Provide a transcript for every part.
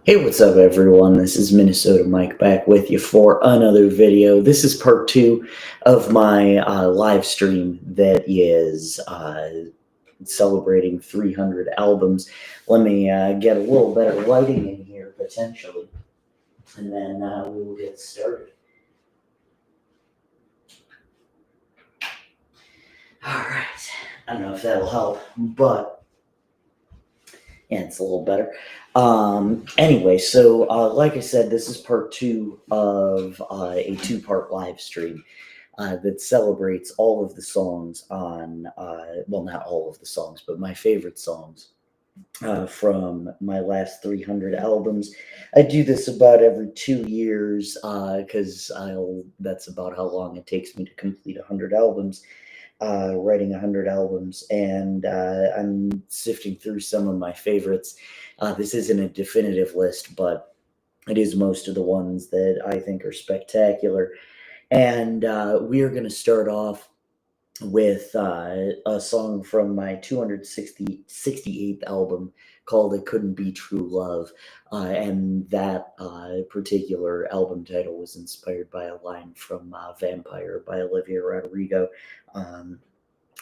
Hey, what's up, everyone? This is Minnesota Mike back with you for another video. This is part two of my live stream that is celebrating 300 albums. Let me get a little better lighting in here, potentially, and then we will get started. All right. I don't know if that'll help, but yeah, it's a little better. Anyway, so like I said, this is part two of a two-part live stream that celebrates all of the songs on, well, not all of the songs, but my favorite songs from my last 300 albums. I do this about every 2 years because that's about how long it takes me to complete 100 albums. Writing 100 albums, and I'm sifting through some of my favorites. This isn't a definitive list, but it is most of the ones that I think are spectacular. And we are going to start off with a song from my 268th album called It Couldn't Be True Love. And that particular album title was inspired by a line from Vampire by Olivia Rodrigo. And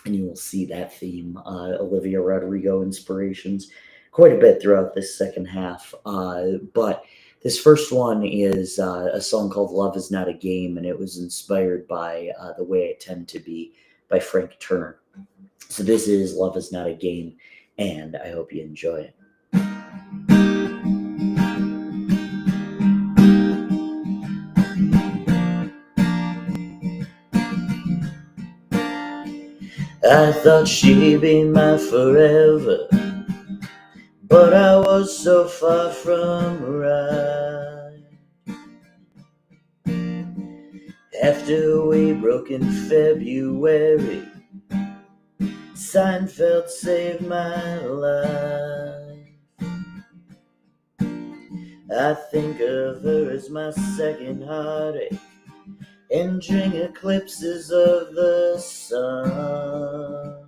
you will see that theme, Olivia Rodrigo inspirations, quite a bit throughout this second half. But this first one is a song called Love Is Not a Game, and it was inspired by The Way I Tend to Be by Frank Turner. So this is Love Is Not a Game, and I hope you enjoy it. I thought she'd be my forever, but I was so far from right. After we broke in February, Seinfeld saved my life. I think of her as my second heartache, entering eclipses of the sun.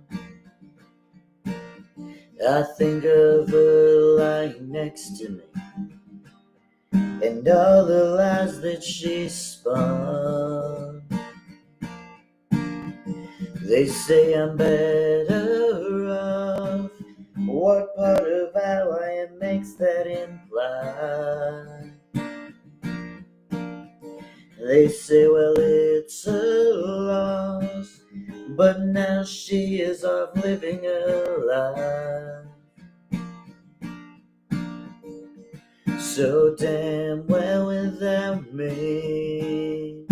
I think of her lying next to me, and all the lies that she spun. They say I'm better off. What part of how I am makes that imply? They say, well, it's a loss, but now she is off living her life. So damn well without me.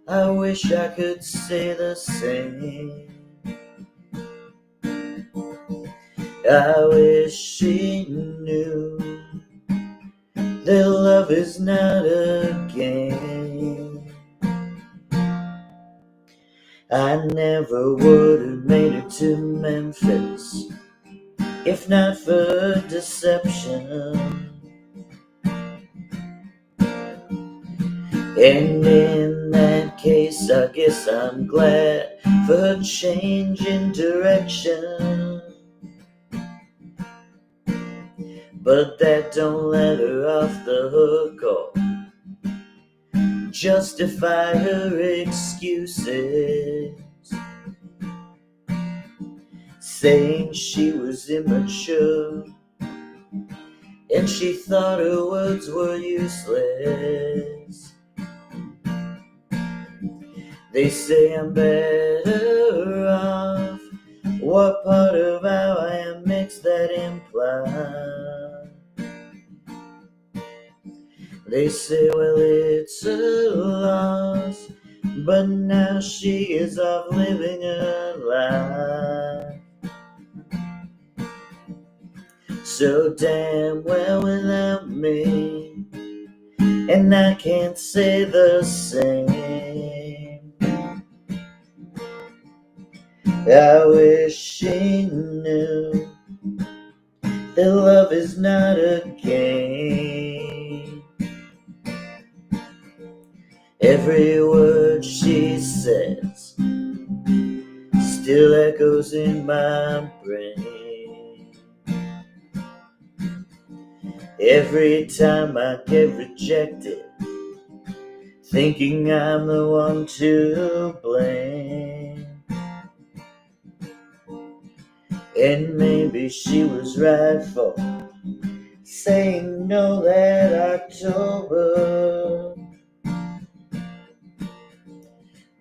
I wish I could say the same. I wish she knew that love is not a game. I never would have made it to Memphis if not for deception. And in that case, I guess I'm glad for her change in direction. But that don't let her off the hook or justify her excuses, saying she was immature and she thought her words were useless. They say I'm better off. What part of how I am makes that imply? They say, well, it's a loss, but now she is off living her life. So damn well without me, and I can't say the same. I wish she knew that love is not a game. Every word she says still echoes in my brain. Every time I get rejected, thinking I'm the one to blame. And maybe she was right for saying no that October.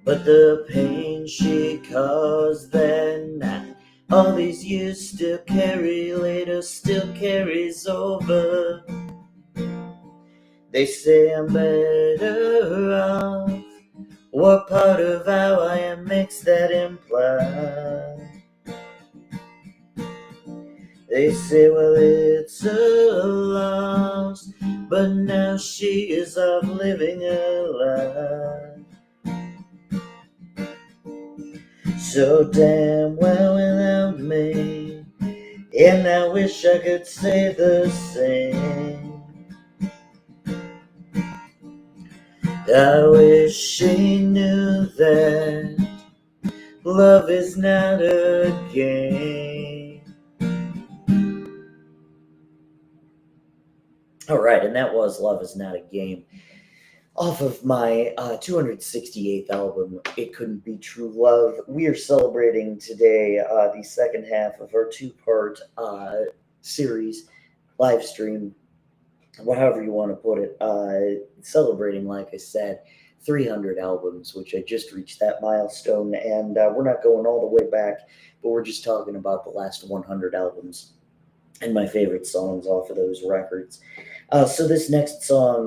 But the pain she caused that night, all these years still carry later, still carries over. They say I'm better off. What part of how I am makes that imply? They say, well, it's a loss, but now she is off living a lie. So damn well without me, and I wish I could say the same. I wish she knew that love is not a game. All right, and that was Love Is Not a Game, off of my 268th album, It Couldn't Be True Love. We are celebrating today the second half of our two-part series, live stream, however you want to put it, celebrating, like I said, 300 albums, which I just reached that milestone, and we're not going all the way back, but we're just talking about the last 100 albums and my favorite songs off of those records. So this next song,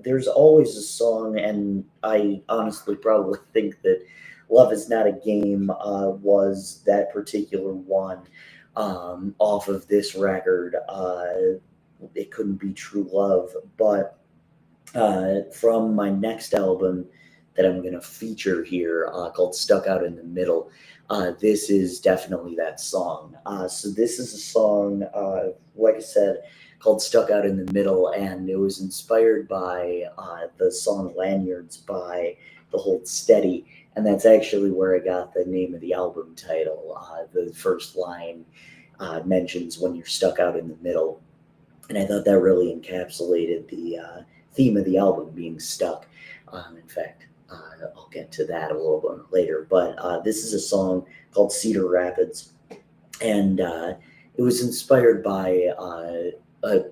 there's always a song, and I honestly probably think that Love Is Not a Game was that particular one off of this record. It Couldn't Be True Love, but from my next album that I'm going to feature here called Stuck Out in the Middle, this is definitely that song. So this is a song, like I said, called Stuck Out in the Middle, and it was inspired by the song Lanyards by The Hold Steady, and that's actually where I got the name of the album title. The first line mentions when you're stuck out in the middle, and I thought that really encapsulated the theme of the album, being stuck. In fact, I'll get to that a little bit later, but this is a song called Cedar Rapids, and it was inspired by a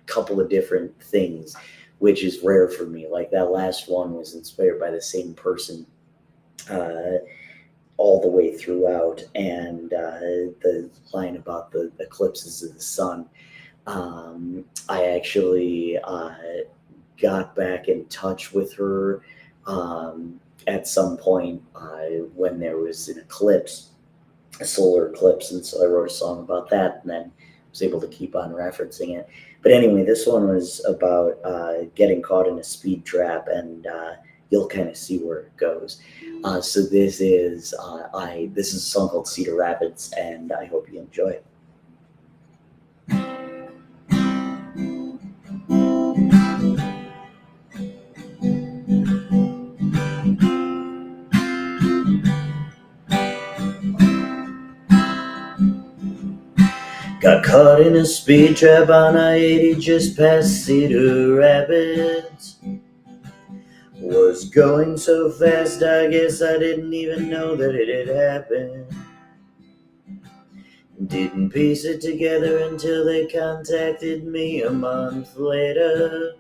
couple of different things, which is rare for me. Like that last one was inspired by the same person all the way throughout, and the line about the eclipses of the sun. I actually got back in touch with her at some point when there was an eclipse, a solar eclipse, and so I wrote a song about that, and then was able to keep on referencing it. But anyway, this one was about getting caught in a speed trap, and you'll kind of see where it goes. So this is this is a song called Cedar Rapids, and I hope you enjoy it. Got caught in a speed trap on I-80 just past Cedar Rapids. Was going so fast, I guess I didn't even know that it had happened. Didn't piece it together until they contacted me a month later.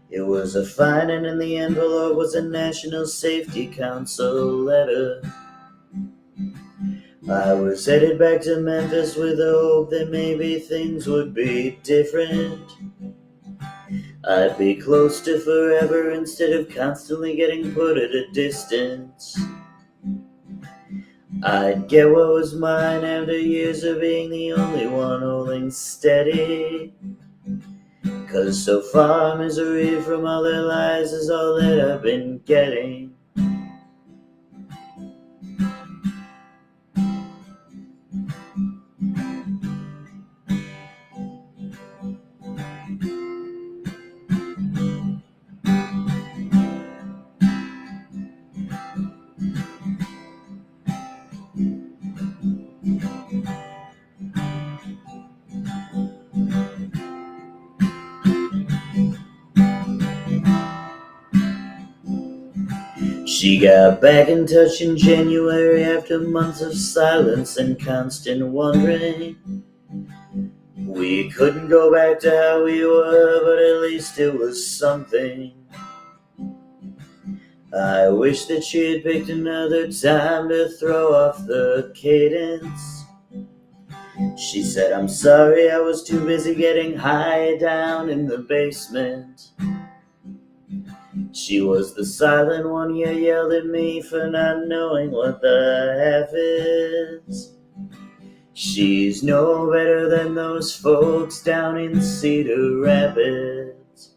It was a fine, and in the envelope was a National Safety Council letter. I was headed back to Memphis with the hope that maybe things would be different. I'd be close to forever instead of constantly getting put at a distance. I'd get what was mine after years of being the only one holding steady. 'Cause so far misery from all their lies is all that I've been getting. She got back in touch in January after months of silence and constant wondering. We couldn't go back to how we were, but at least it was something. I wish that she had picked another time to throw off the cadence. She said, I'm sorry, I was too busy getting high down in the basement. She was the silent one, you yelled at me for not knowing what the half is. She's no better than those folks down in Cedar Rapids.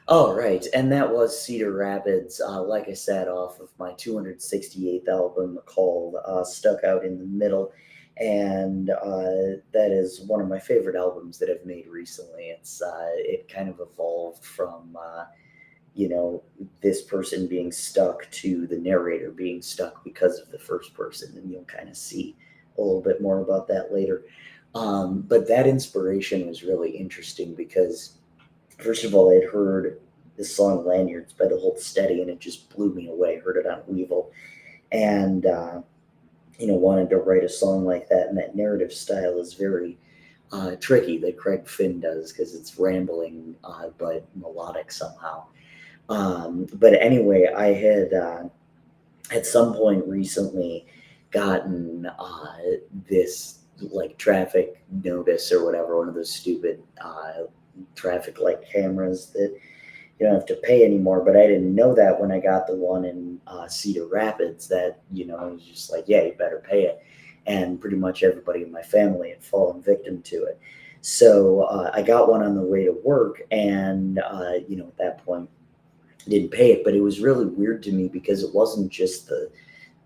All right, and that was Cedar Rapids, like I said, off of my 268th album called Stuck Out in the Middle. And that is one of my favorite albums that I've made recently. It kind of evolved from, this person being stuck to the narrator being stuck because of the first person. And you'll kind of see a little bit more about that later. But that inspiration was really interesting because, first of all, I'd heard this song Lanyards by the Hold Steady, and it just blew me away. Heard it on Weevil. And, wanted to write a song like that. And that narrative style is very tricky that Craig Finn does because it's rambling but melodic somehow. But anyway, I had at some point recently gotten this like traffic notice or whatever, one of those stupid traffic light cameras that you don't have to pay anymore. But I didn't know that when I got the one in Cedar Rapids that, it was just like, yeah, you better pay it. And pretty much everybody in my family had fallen victim to it. So I got one on the way to work, and, at that point, I didn't pay it. But it was really weird to me because it wasn't just the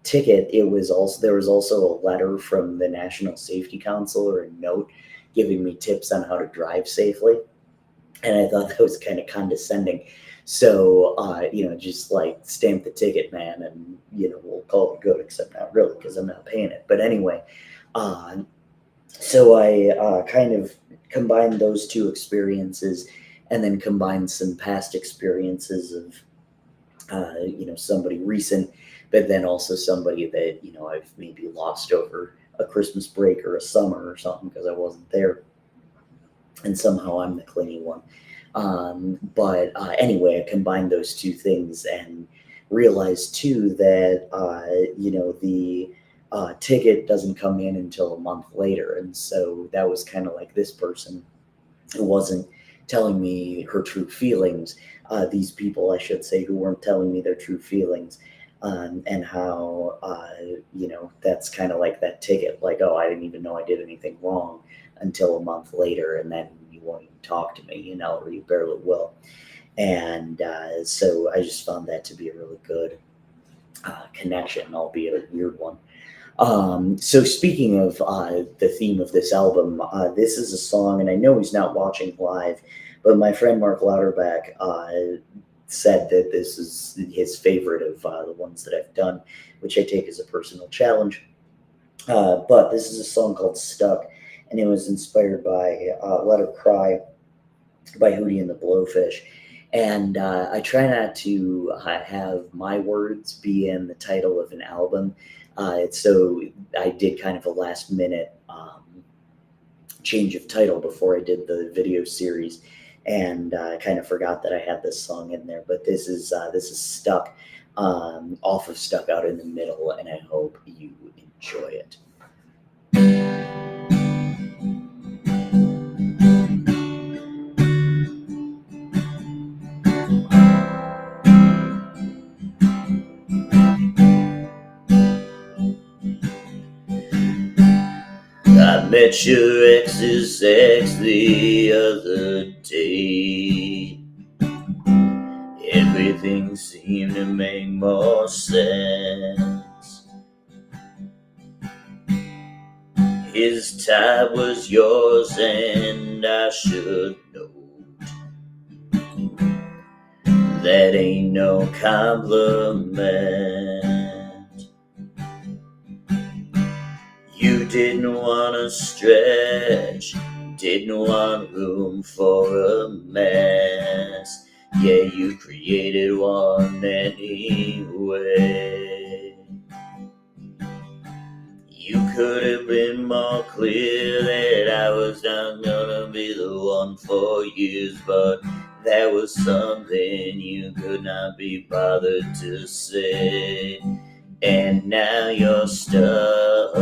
ticket. There was also a letter from the National Safety Council, or a note giving me tips on how to drive safely. And I thought that was kind of condescending. So, just like stamp the ticket, man, and, we'll call it good, except not really because I'm not paying it. But anyway, so I kind of combined those two experiences and then combined some past experiences of, somebody recent, but then also somebody that, I've maybe lost over a Christmas break or a summer or something because I wasn't there. And somehow I'm the clingy one. But anyway, I combined those two things and realized too that, the ticket doesn't come in until a month later. And so that was kind of like this person who wasn't telling me her true feelings. These people, I should say, who weren't telling me their true feelings. And how, that's kind of like that ticket, like, oh, I didn't even know I did anything wrong until a month later, and then you won't even talk to me, or you barely will. And so I just found that to be a really good connection, albeit a weird one. So speaking of the theme of this album, this is a song, and I know he's not watching live, but my friend Mark Lauterbach said that this is his favorite of the ones that I've done, which I take as a personal challenge. But this is a song called Stuck, and it was inspired by Let Her Cry by Hootie and the Blowfish. And I try not to have my words be in the title of an album. So I did kind of a last minute change of title before I did the video series. And I kind of forgot that I had this song in there. But this is Stuck, off of Stuck Out in the Middle, and I hope you enjoy it. I met your ex's ex the other day. Everything seemed to make more sense. His type was yours, and I should know that ain't no compliment. You didn't want to stretch, didn't want room for a mess. Yeah, you created one anyway. You could have been more clear that I was not gonna be the one for years, but that was something you could not be bothered to say. And now you're stuck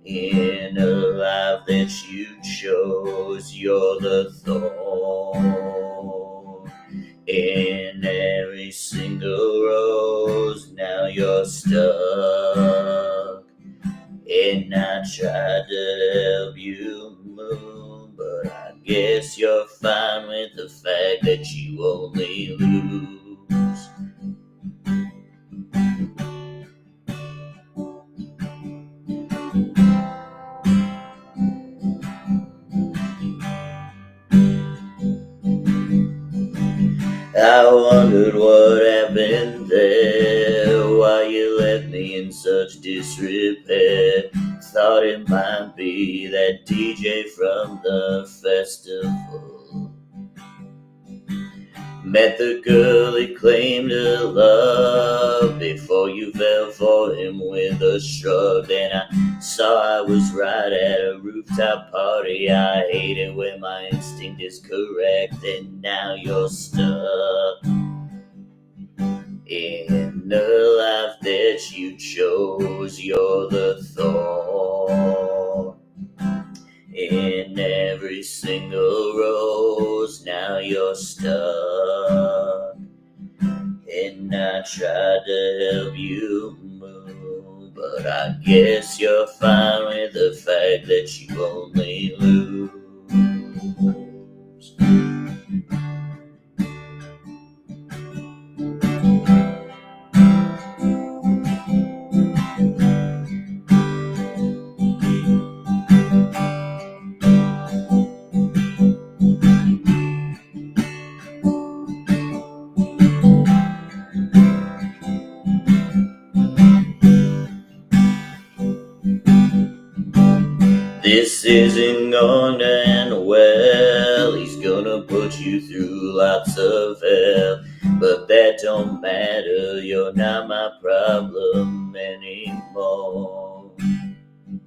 in a life that you chose. You're the thorn in every single rose. Now you're stuck, and I tried to help you move, but I guess you're fine with the fact that you only lose. I wondered what happened there, why you left me in such disrepair. Thought it might be that DJ from the festival. Met the girl he claimed to love before you fell for him with a shrug. Then I saw I was right at a rooftop party. I hate it when my instinct is correct, and now you're stuck in the life that you chose. You're the thorn in every single rose. Now you're stuck, and I tried to help you move, but I guess you're fine with the fact that you only lose. This isn't going to end well. He's gonna put you through lots of hell, but that don't matter. You're not my problem anymore.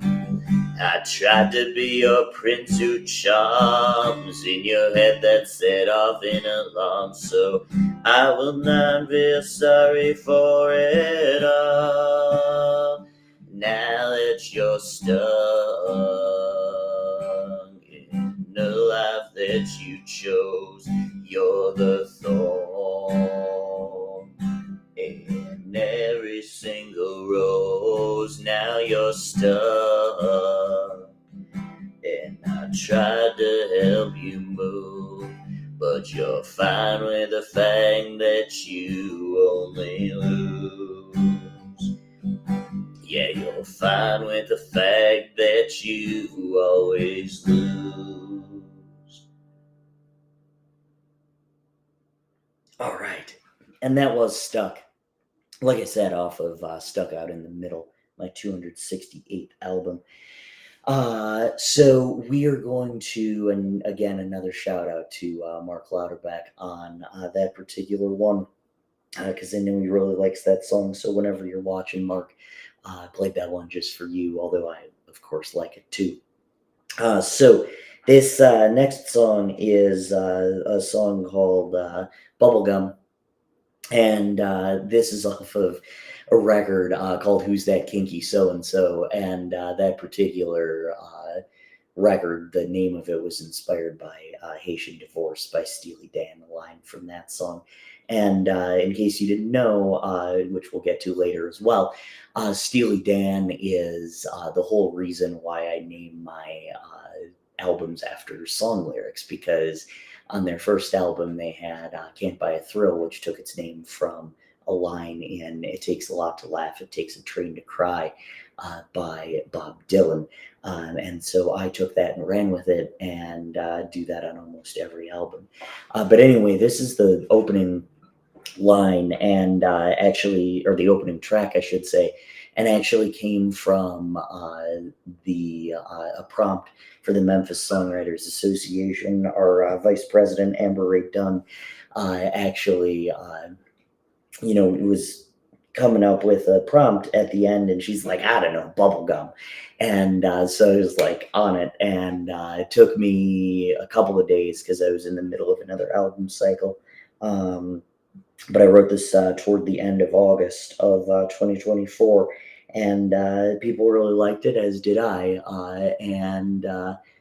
I tried to be your prince who charms in your head that set off an alarm, so I will not feel sorry for it all. Now that you're stuck in the life that you chose, you're the thorn in every single rose. Now you're stuck, and I tried to help you move, but you're fine with the fact that you only lose. Yeah, you're fine with the fact that you always lose. All right, and that was Stuck. Like I said, off of Stuck Out in the Middle, my 268th album. So we are going to, and again, another shout out to Mark Lauterbach on that particular one, because I know he really likes that song. So whenever you're watching, Mark, I played that one just for you, although I, of course, like it too. So this next song is a song called Bubblegum. And this is off of a record called "Who's That Kinky So and So," and that particular record, the name of it was inspired by "Haitian Divorce" by Steely Dan, the line from that song. And in case you didn't know, which we'll get to later as well, Steely Dan is the whole reason why I name my albums after song lyrics, because on their first album, they had Can't Buy a Thrill, which took its name from a line in It Takes a Lot to Laugh, It Takes a Train to Cry by Bob Dylan. And so I took that and ran with it, and do that on almost every album. But anyway, this is the opening line, and actually, or the opening track, I should say. and actually came from a prompt for the Memphis Songwriters Association. Our vice president, Amber Ray Dunn, actually, was coming up with a prompt at the end, and she's like, I don't know, bubblegum. And so I was like on it, and it took me a couple of days because I was in the middle of another album cycle. But I wrote this toward the end of August of 2024, and people really liked it, as did I.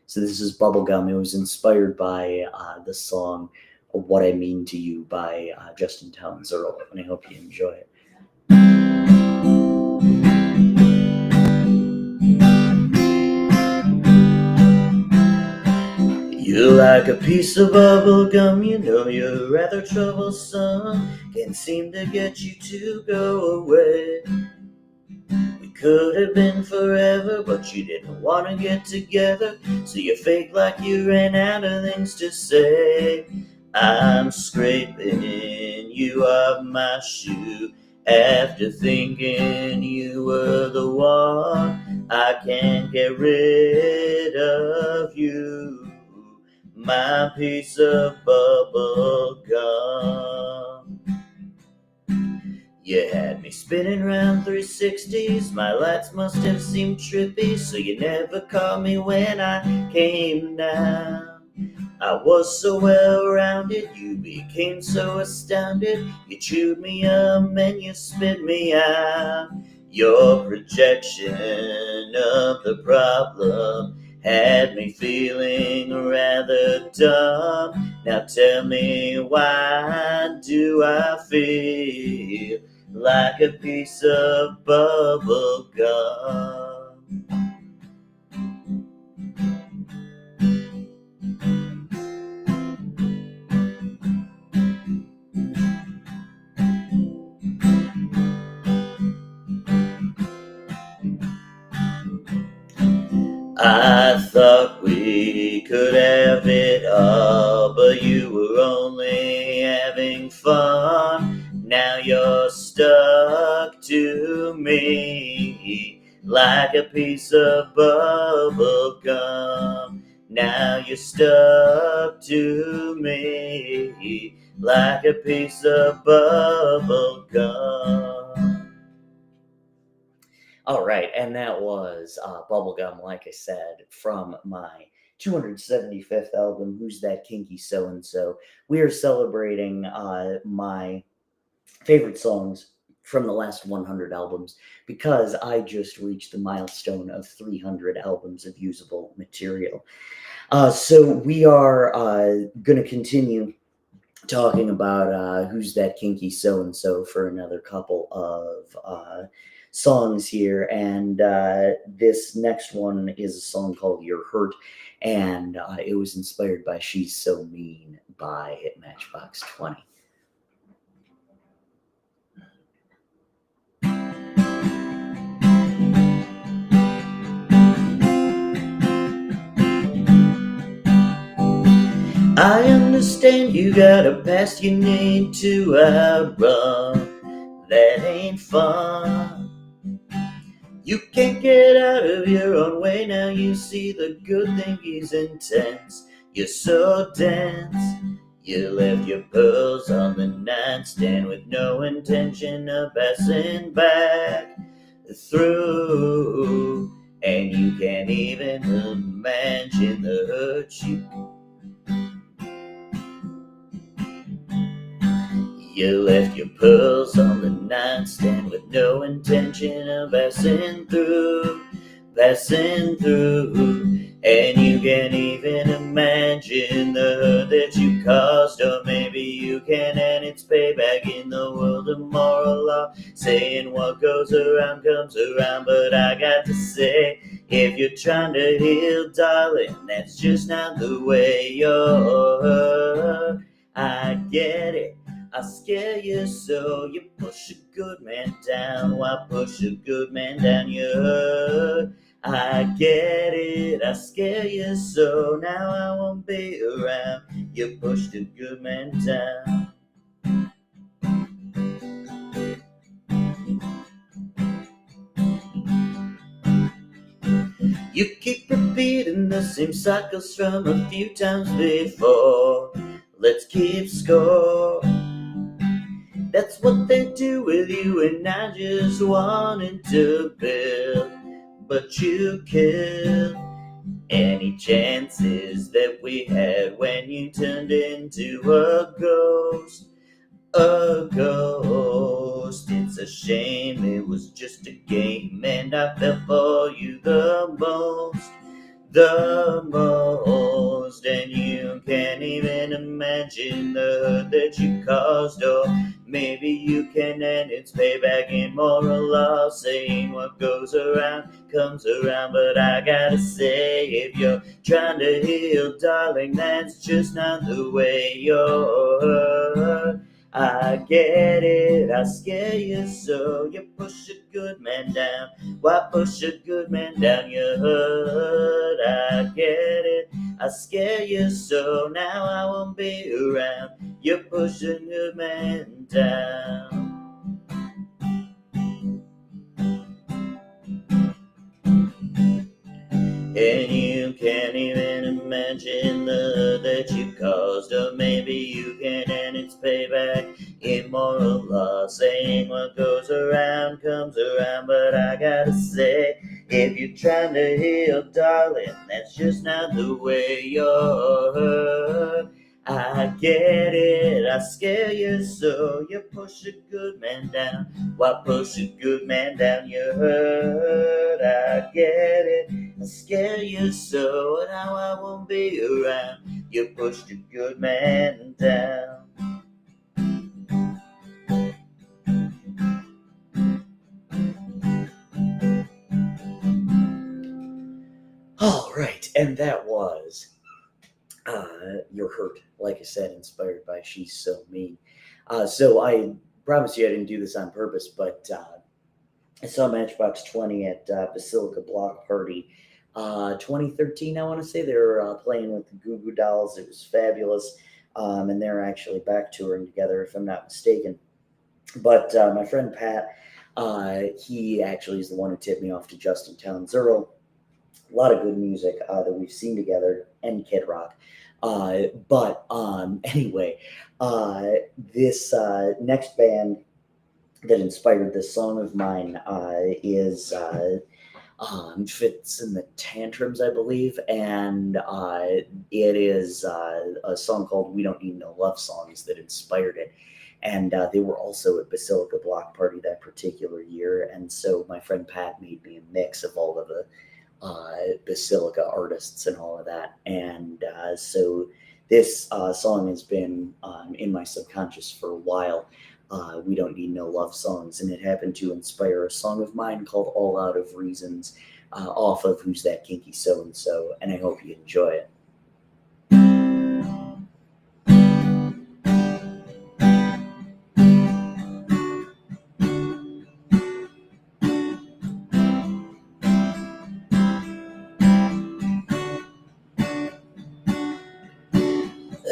So this is Bubblegum. It was inspired by the song What I Mean to You by Justin Townes Earl, and I hope you enjoy it. You're like a piece of bubble gum, you know you're rather troublesome. Can't seem to get you to go away. We could have been forever, but you didn't want to get together, so you fake like you ran out of things to say. I'm scraping you off my shoe after thinking you were the one. I can't get rid of you, my piece of bubble gum. You had me spinning round 360s, my lights must have seemed trippy, so you never caught me when I came down. I was so well-rounded, you became so astounded, you chewed me up and you spit me out. Your projection of the problem had me feeling rather dumb. Now tell me, why do I feel like a piece of bubble gum? I thought we could have it all, but you were only having fun. Now you're stuck to me like a piece of bubble gum. Now you're stuck to me like a piece of bubble gum. All right, and that was Bubblegum, like I said, from my 275th album, Who's That Kinky So-and-So. We are celebrating my favorite songs from the last 100 albums because I just reached the milestone of 300 albums of usable material. So we are going to continue talking about Who's That Kinky So-and-So for another couple of songs here. And this next one is a song called You're Hurt, and it was inspired by She's So Mean by Matchbox 20. I understand you got a past you need to outrun. That ain't fun. You can't get out of your own way, now you see the good thing is intense. You're so dense. You left your pearls on the nightstand with no intention of passing back through. And you can't even imagine the hurt you left your pearls on the nightstand with no intention of passing through. And you can't even imagine the hurt that you caused, or maybe you can, and it's payback in the world of moral law, saying what goes around comes around. But I got to say, if you're trying to heal, darling, that's just not the way you're hurt. I get it, I scare you so you push a good man down. Why push a good man down? You're hurt. I get it, I scare you so now I won't be around. You pushed a good man down. You keep repeating the same cycles from a few times before. Let's keep score. That's what they do with you, and I just wanted to build, but you killed any chances that we had when you turned into a ghost. A ghost. It's a shame it was just a game, and I fell for you the most. The most, and you can't even imagine the hurt that you caused, or maybe you can, and it's payback in moral law, saying what goes around comes around. But I gotta say, if you're trying to heal, darling, that's just not the way you're hurt. I get it, I scare you so. You push a good man down. Why push a good man down your hurt? I get it, I scare you so. Now I won't be around. You push a good man down. And you can't even imagine the hurt that you caused, or maybe you can, and it's payback. Immoral law, saying what goes around comes around. But I gotta say, if you're trying to heal, darling, that's just not the way you're hurt. I get it, I scare you so. You push a good man down. Why push a good man down? You hurt. I get it, I scare you so. Now I won't be around. You pushed a good man down. All right, and that was You're Hurt, like I said, inspired by She's So Mean. So I promise you I didn't do this on purpose, but I saw Matchbox 20 at Basilica Block Party 2013, I want to say. They were playing with the Goo Goo Dolls. It was fabulous. And they're actually back touring together, if I'm not mistaken. But my friend Pat, he actually is the one who tipped me off to Justin Townes Earl. A lot of good music that we've seen together, and Kid Rock. But anyway, this next band that inspired this song of mine is Fits in the Tantrums, I believe, and it is a song called We Don't Need No Love Songs that inspired it. And they were also at Basilica Block Party that particular year, and so my friend Pat made me a mix of all of the Basilica artists and all of that. And so this song has been in my subconscious for a while. We Don't Need No Love Songs, and it happened to inspire a song of mine called All Out of Reasons off of Who's That Kinky So and So, and I hope you enjoy it.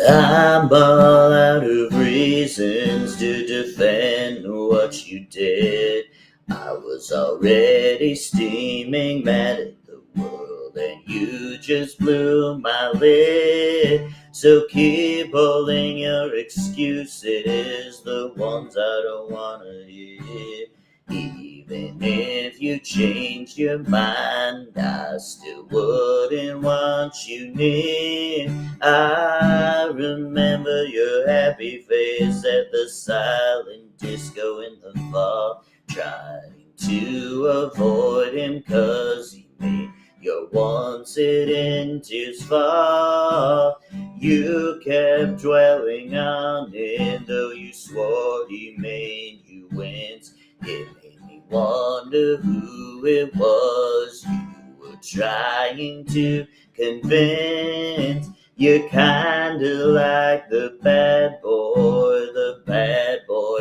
I'm all out of reasons to defend what you did. I was already steaming mad at the world, and you just blew my lid. So keep holding your excuses, the ones I don't wanna hear. Even if you changed your mind, I still wouldn't want you near. I remember your happy face at the silent disco in the fall, trying to avoid him 'cause he made your wanted into fall. You kept dwelling on it, though you swore he made you wince. It made me wonder who it was you were trying to convince. You're kinda like the bad boy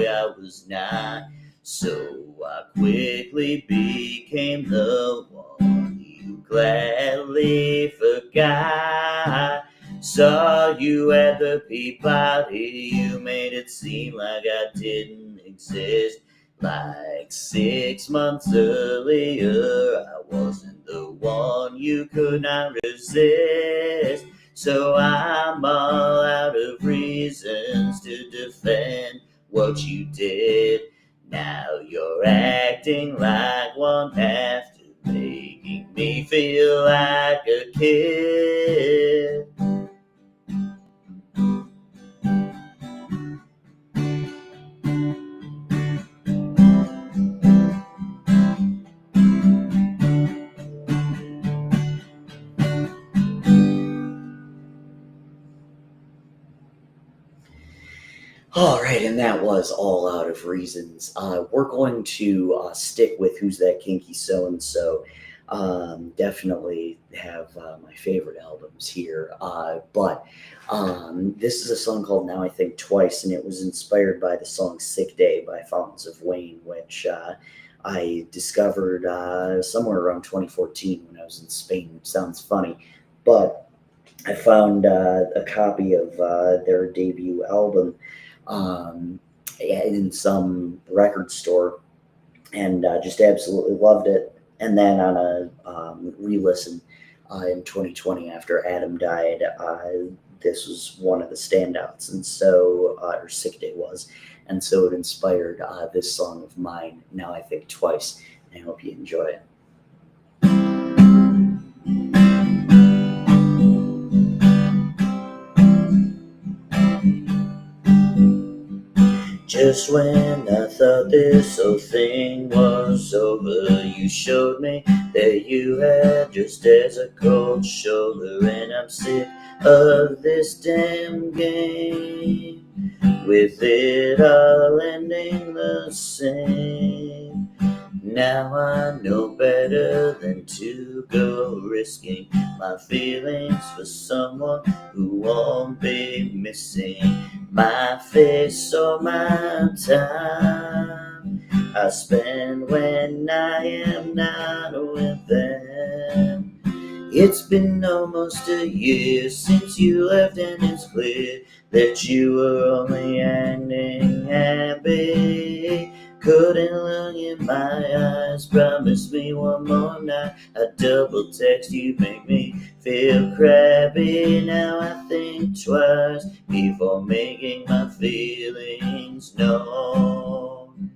I was not. So I quickly became the one you gladly forgot. Saw you at the Peabody, you made it seem like I didn't exist. Like 6 months earlier, I wasn't the one you could not resist. So I'm all out of reasons to defend what you did. Now you're acting like one after, making me feel like a kid. All right, and that was All Out of Reasons. We're going to stick with Who's That Kinky So and So. Definitely have my favorite albums here. But this is a song called Now I Think Twice, and it was inspired by the song Sick Day by Fountains of Wayne, which I discovered somewhere around 2014 when I was in Spain, which sounds funny. But I found a copy of their debut album in some record store, and just absolutely loved it. And then on a re-listen in 2020 after Adam died, this was one of the standouts, and so or Sick Day was, and so it inspired this song of mine, Now I Think Twice. I hope you enjoy it. Just when I thought this whole thing was over, you showed me that you had just as a cold shoulder, and I'm sick of this damn game, with it all ending the same. Now I know better than to go risking my feelings for someone who won't be missing my face or my time I spend when I am not with them. It's been almost a year since you left, and it's clear that you were only acting happy. Couldn't look in my eyes, promise me one more night. I double text you, make me feel crappy. Now I think twice before making my feelings known.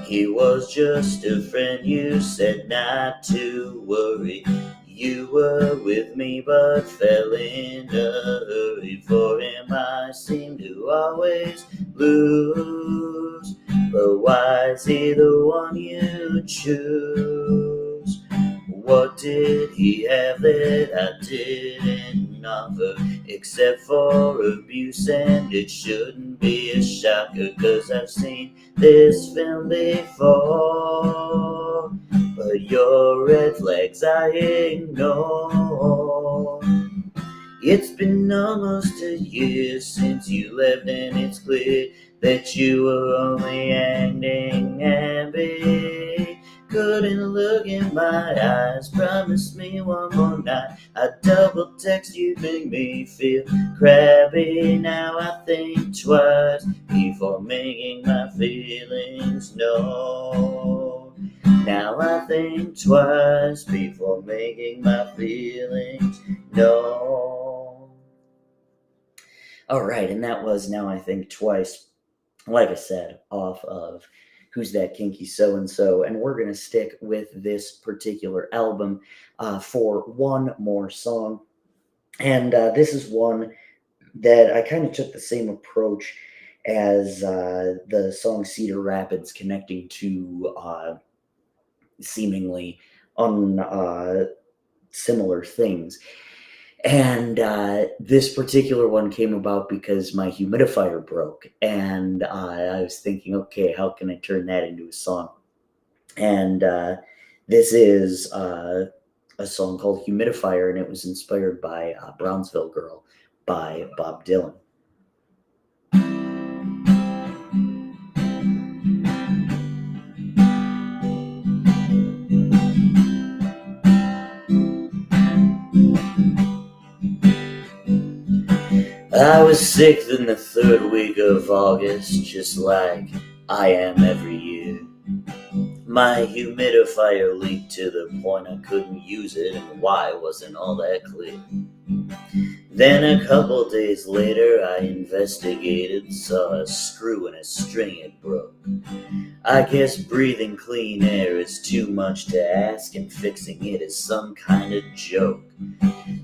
He was just a friend, you said not to worry. You were with me but fell in a hurry. For him I seem to always lose, but why is he the one you choose? What did he have that I didn't offer, except for abuse? And it shouldn't be a shocker, 'cause I've seen this film before, but your red flags I ignore. It's been almost a year since you left, and it's clear that you were only acting happy. Couldn't look in my eyes, promise me one more night. I double text you, make me feel crappy. Now I think twice before making my feelings known. Now I think twice before making my feelings known. All right, and that was Now I Think Twice, like I said, off of Who's That Kinky So and So, and we're going to stick with this particular album for one more song. And this is one that I kind of took the same approach as the song Cedar Rapids, connecting to seemingly similar things. And this particular one came about because my humidifier broke, and I was thinking, okay, how can I turn that into a song? And this is a song called Humidifier, and it was inspired by Brownsville Girl by Bob Dylan. I was sick in the third week of August, just like I am every year. My humidifier leaked to the point I couldn't use it, and why wasn't all that clear. Then a couple days later I investigated, saw a screw in a string it broke. I guess breathing clean air is too much to ask, and fixing it is some kind of joke.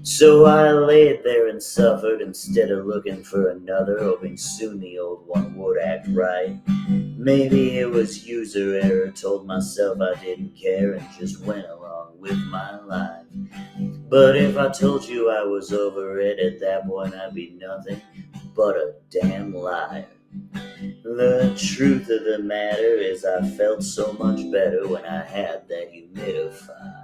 So I laid there and suffered instead of looking for another, hoping soon the old one would act right. Maybe it was user error, told myself I didn't care and just went along with my life. But if I told you I was over it, at that point I'd be nothing but a damn liar. The truth of the matter is I felt so much better when I had that humidifier.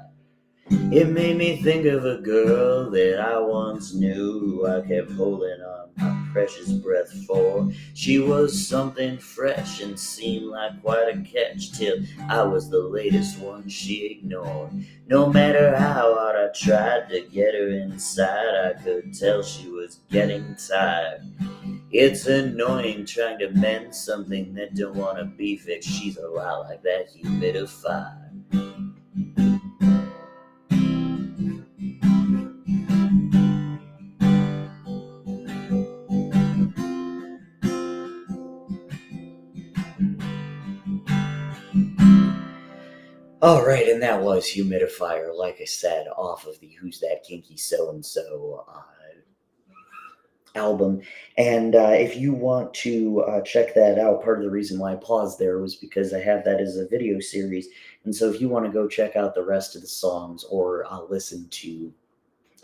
It made me think of a girl that I once knew, who I kept holding on my precious breath for. She was something fresh and seemed like quite a catch, till I was the latest one she ignored. No matter how hard I tried to get her inside, I could tell she was getting tired. It's annoying trying to mend something that don't want to be fixed. She's a lot like that humidifier. Alright, and that was Humidifier, like I said, off of the Who's That Kinky So-and-So album. And if you want to check that out, part of the reason why I paused there was because I have that as a video series. And so if you want to go check out the rest of the songs or listen to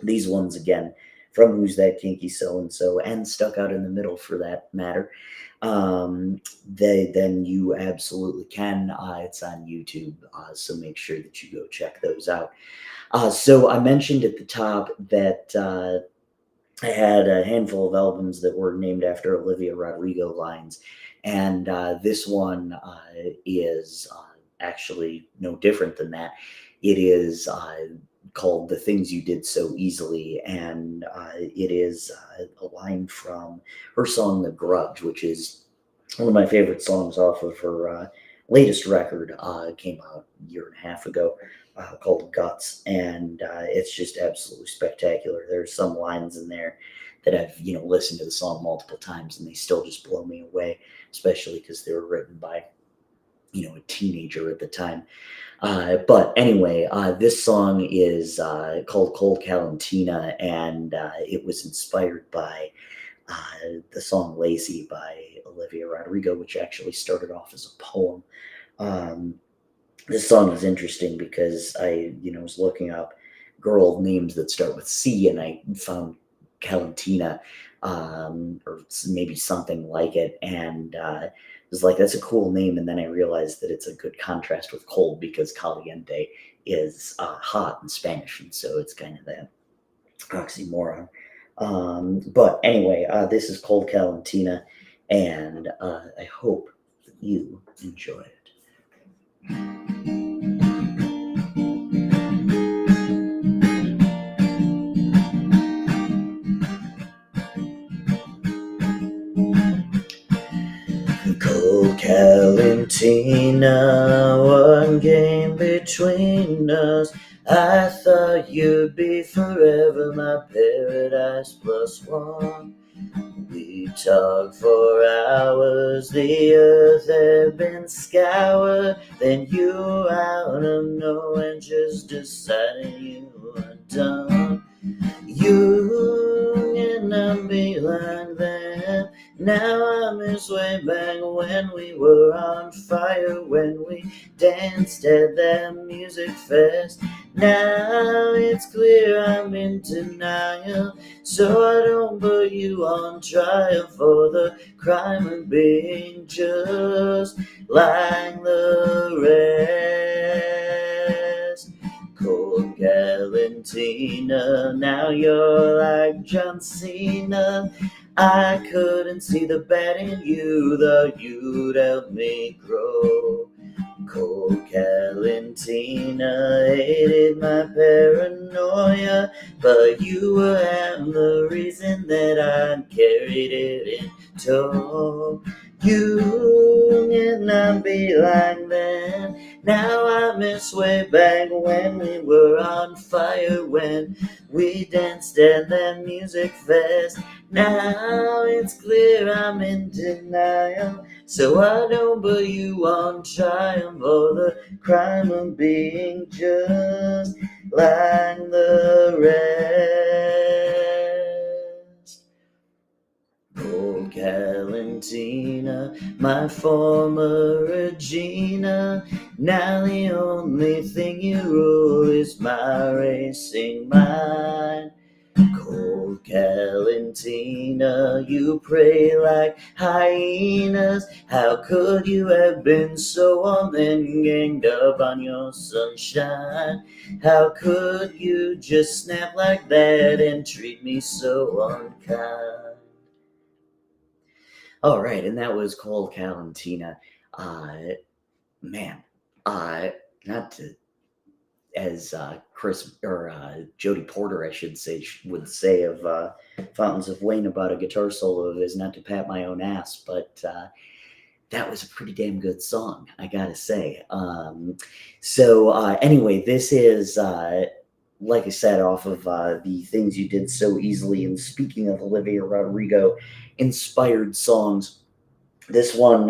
these ones again from Who's That Kinky So-and-So and Stuck Out in the Middle for that matter, then you absolutely can. It's on YouTube, so make sure that you go check those out. So I mentioned at the top that I had a handful of albums that were named after Olivia Rodrigo lines, and this one is actually no different than that. It is called The Things You Did So Easily, and it is a line from her song The Grudge, which is one of my favorite songs off of her latest record. Came out a year and a half ago, called Guts, and it's just absolutely spectacular. There's some lines in there that I've listened to the song multiple times, and they still just blow me away, especially because they were written by a teenager at the time. But anyway, this song is called Cold Calentina, and it was inspired by the song Lazy by Olivia Rodrigo, which actually started off as a poem. This song is interesting because I was looking up girl names that start with C, and I found Calentina, or maybe something like it, and was like, that's a cool name. And then I realized that it's a good contrast with cold, because caliente is hot in Spanish, and so it's kind of that oxymoron. But anyway, this is Cold Calentina, and I hope that you enjoy it. Cold Calentina, one game between us. I thought you'd be forever my paradise plus one. We talked for hours, the earth had been scoured. Then you out of nowhere just decided you were done. You and me like that. Now I miss way back when we were on fire, when we danced at that music fest. Now it's clear I'm in denial, so I don't put you on trial for the crime of being just like the rest. Cold Calentina, now you're like John Cena. I couldn't see the bad in you, though you'd help me grow. Cold Calentina hated my paranoia, but you were half the reason that I carried it in tow. You need not be like that. Now I miss way back when we were on fire, when we danced at that music fest. Now it's clear I'm in denial, so I don't put you on trial for the crime of being just like the rest. Cold Calentina, my former Regina, now the only thing you rule is my racing mind. Cold Calentina, you pray like hyenas. How could you have been so warm and ganged up on your sunshine? How could you just snap like that and treat me so unkind? All right, and that was Cold Calentina. Man, not to, as Chris or Jody Porter, I should say, would say of Fountains of Wayne about a guitar solo of his, not to pat my own ass, but that was a pretty damn good song, I gotta say. Anyway, this is, like I said, off of the Things You Did So Easily. And speaking of Olivia Rodrigo inspired songs, this one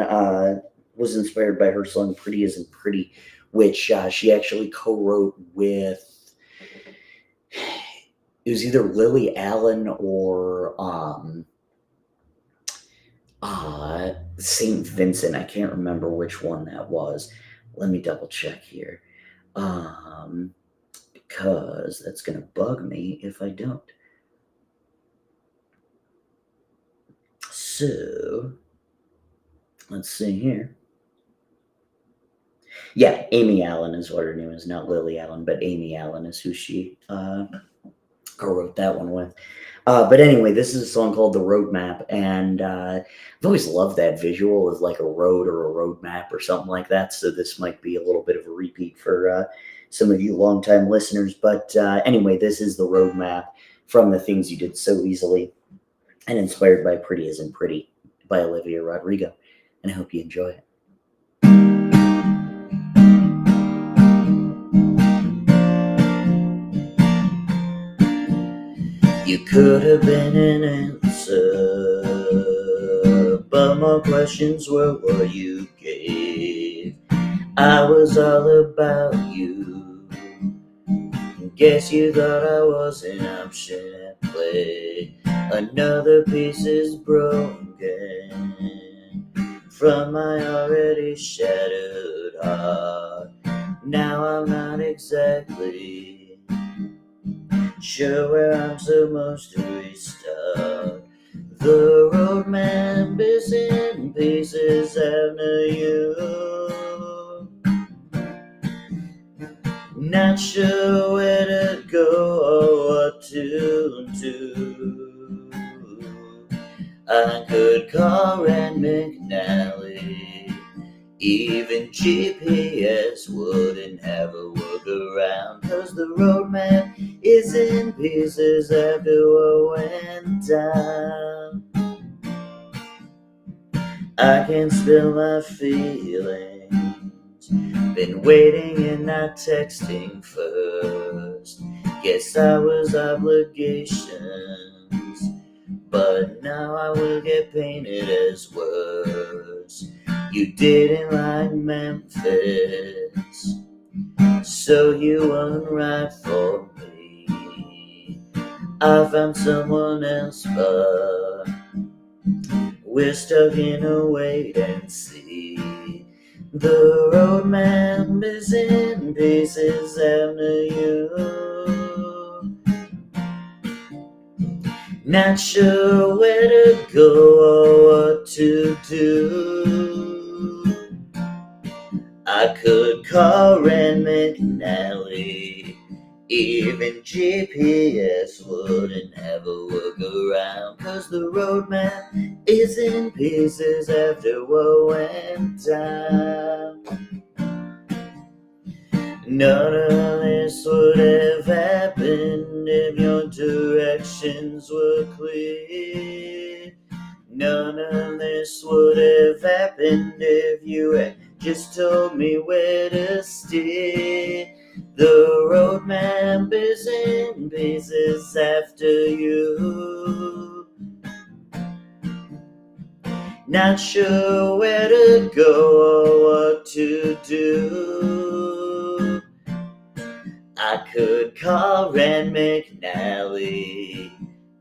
was inspired by her song Pretty Isn't Pretty, which she actually co-wrote with, it was either Lily Allen or St. Vincent. I can't remember which one that was. Let me double check here. Because that's going to bug me if I don't. So, let's see here. Yeah, Amy Allen is what her name is, not Lily Allen, but Amy Allen is who she co-wrote that one with. But anyway, this is a song called The Roadmap, and I've always loved that visual of like a road or a road map or something like that, so this might be a little bit of a repeat for some of you longtime listeners. But anyway, this is The Roadmap from The Things You Did So Easily, and inspired by Pretty Isn't Pretty by Olivia Rodrigo, and I hope you enjoy it. You could have been an answer, but more questions were what you gave. I was all about you. Guess you thought I was an option at play. Another piece is broken from my already shattered heart. Now I'm not exactly sure where I'm supposed to restart. The roadmap is in pieces after you. Not sure where to go or what to do. I could call Rand McNally. Even GPS wouldn't have a workaround, 'cause the roadmap is in pieces after what went down. I can spill my feelings, been waiting and not texting first. Guess I was obligations, but now I will get painted as worse. You didn't like Memphis, so you weren't right for me. I found someone else, but we're stuck in a wait and see. The roadmap is in pieces after you. Not sure where to go or what to do. I could call Rand McNally. Even GPS wouldn't have a workaround, 'cause the roadmap is in pieces after what went down. None of this would have happened if your directions were clear. None of this would have happened if you had just told me where to steer. The road map is in pieces after you. Not sure where to go or what to do. I could call Rand McNally.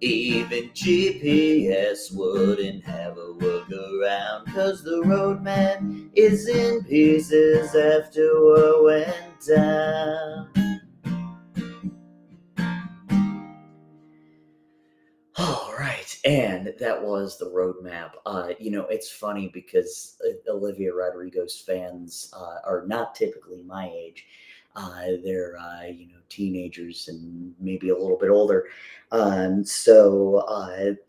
Even GPS wouldn't have a workaround, 'cause the road map is in pieces after what went down. All right, and that was the roadmap. It's funny because Olivia Rodrigo's fans are not typically my age. They're teenagers and maybe a little bit older. So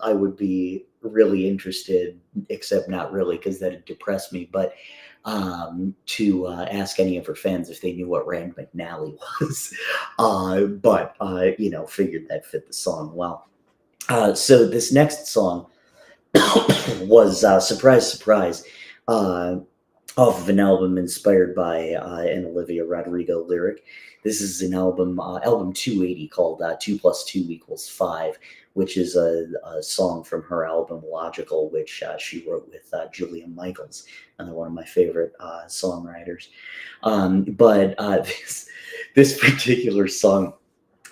I would be really interested, except not really, because that'd depress me. But to ask any of her fans if they knew what Rand McNally was. But figured that fit the song well. So this next song was surprise, surprise, uh, off of an album inspired by an Olivia Rodrigo lyric. This is an album 280 called 2 + 2 = 5, which is a song from her album Logical, which she wrote with Julia Michaels, one of my favorite songwriters. But this particular song,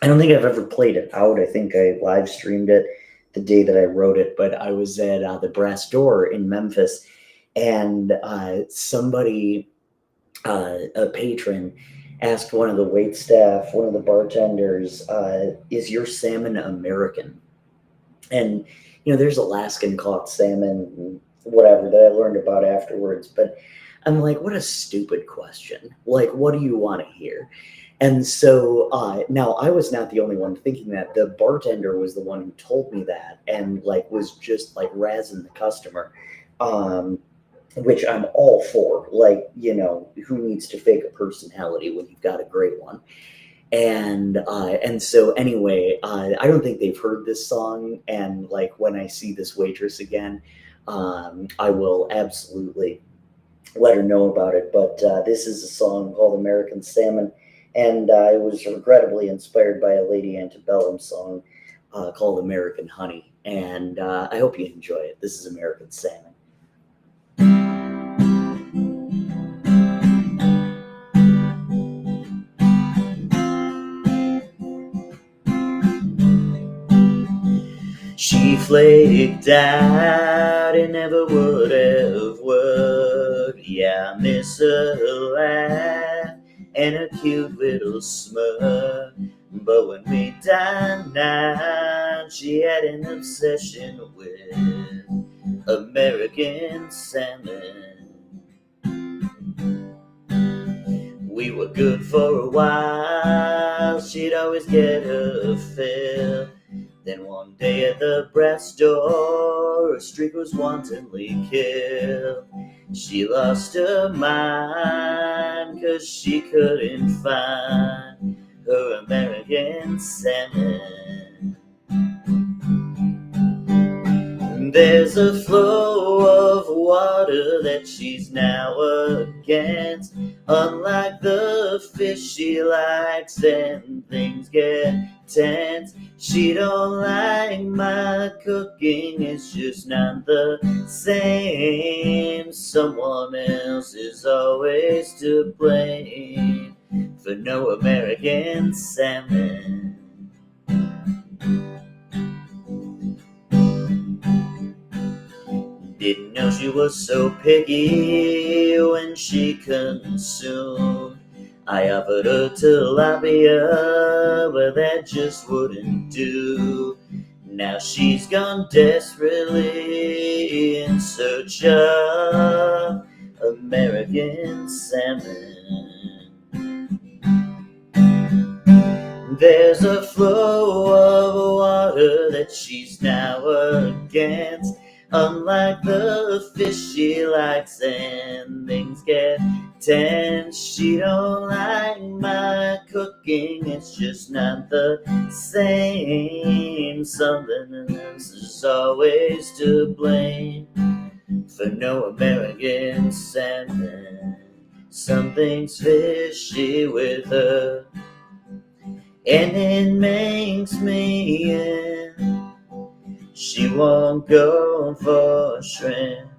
I don't think I've ever played it out. I think I live streamed it the day that I wrote it, but I was at the Brass Door in Memphis, and somebody, a patron, asked one of the wait staff, one of the bartenders, "Is your salmon American?" And there's Alaskan caught salmon, whatever, that I learned about afterwards. But I'm like, what a stupid question. Like, what do you want to hear? And so now I was not the only one thinking that. The bartender was the one who told me that, and was just razzing the customer, which I'm all for. Who needs to fake a personality when you've got a great one? And so anyway, I don't think they've heard this song, and when I see this waitress again, I will absolutely let her know about it. But this is a song called American Salmon, and it was regrettably inspired by a Lady Antebellum song called American Honey. And I hope you enjoy it. This is American Salmon. She flaked out, it never would have worked. Yeah, I miss her laugh and a cute little smirk. But when we dined out, she had an obsession with American salmon. We were good for a while, she'd always get her fill. Then one day at the Brass Door, a streak was wantonly killed. She lost her mind 'cause she couldn't find her American salmon. There's a flow of water that she's now against. Unlike the fish she likes and things get tense. She don't like my cooking, it's just not the same. Someone else is always to blame for no American salmon. Didn't know she was so picky when she consumed. I offered her tilapia, but that just wouldn't do. Now she's gone desperately in search of American salmon. There's a flow of water that she's now against. Unlike the fish she likes and things get pretend she don't like my cooking. It's just not the same. Something else is always to blame. For no American salmon, something's fishy with her, and it makes me ill. She won't go for shrimp,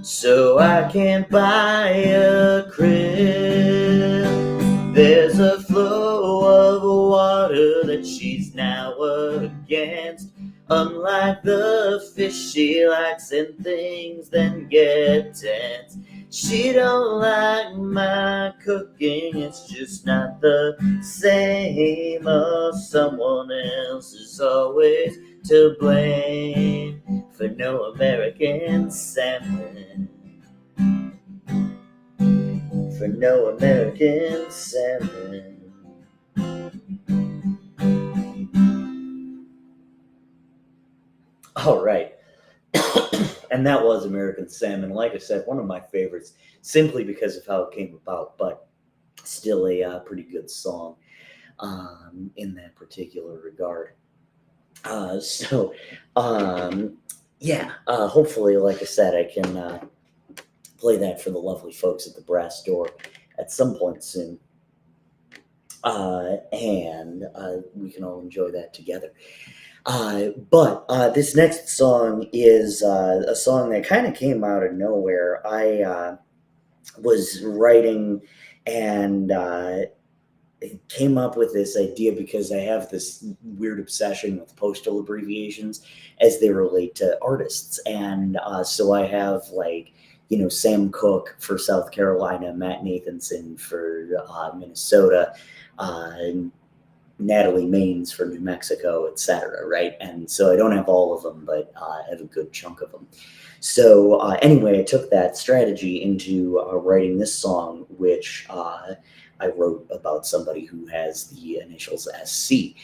so I can't buy a crib. There's a flow of water that she's now against. Unlike the fish she likes and things then get tense. She don't like my cooking, it's just not the same. Oh, someone else is always to blame for no American salmon. For no American salmon. All right. And that was American Salmon. Like I said, one of my favorites, simply because of how it came about, but still a pretty good song in that particular regard. Hopefully, like I said, I can play that for the lovely folks at the Brass Door at some point soon. And we can all enjoy that together. But this next song is a song that kind of came out of nowhere. I was writing and came up with this idea because I have this weird obsession with postal abbreviations as they relate to artists. And so I have Sam Cooke for South Carolina, Matt Nathanson for Minnesota, Natalie Maines for New Mexico, etc. Right? And so I don't have all of them, but I have a good chunk of them. So anyway, I took that strategy into writing this song, which I wrote about somebody who has the initials SC,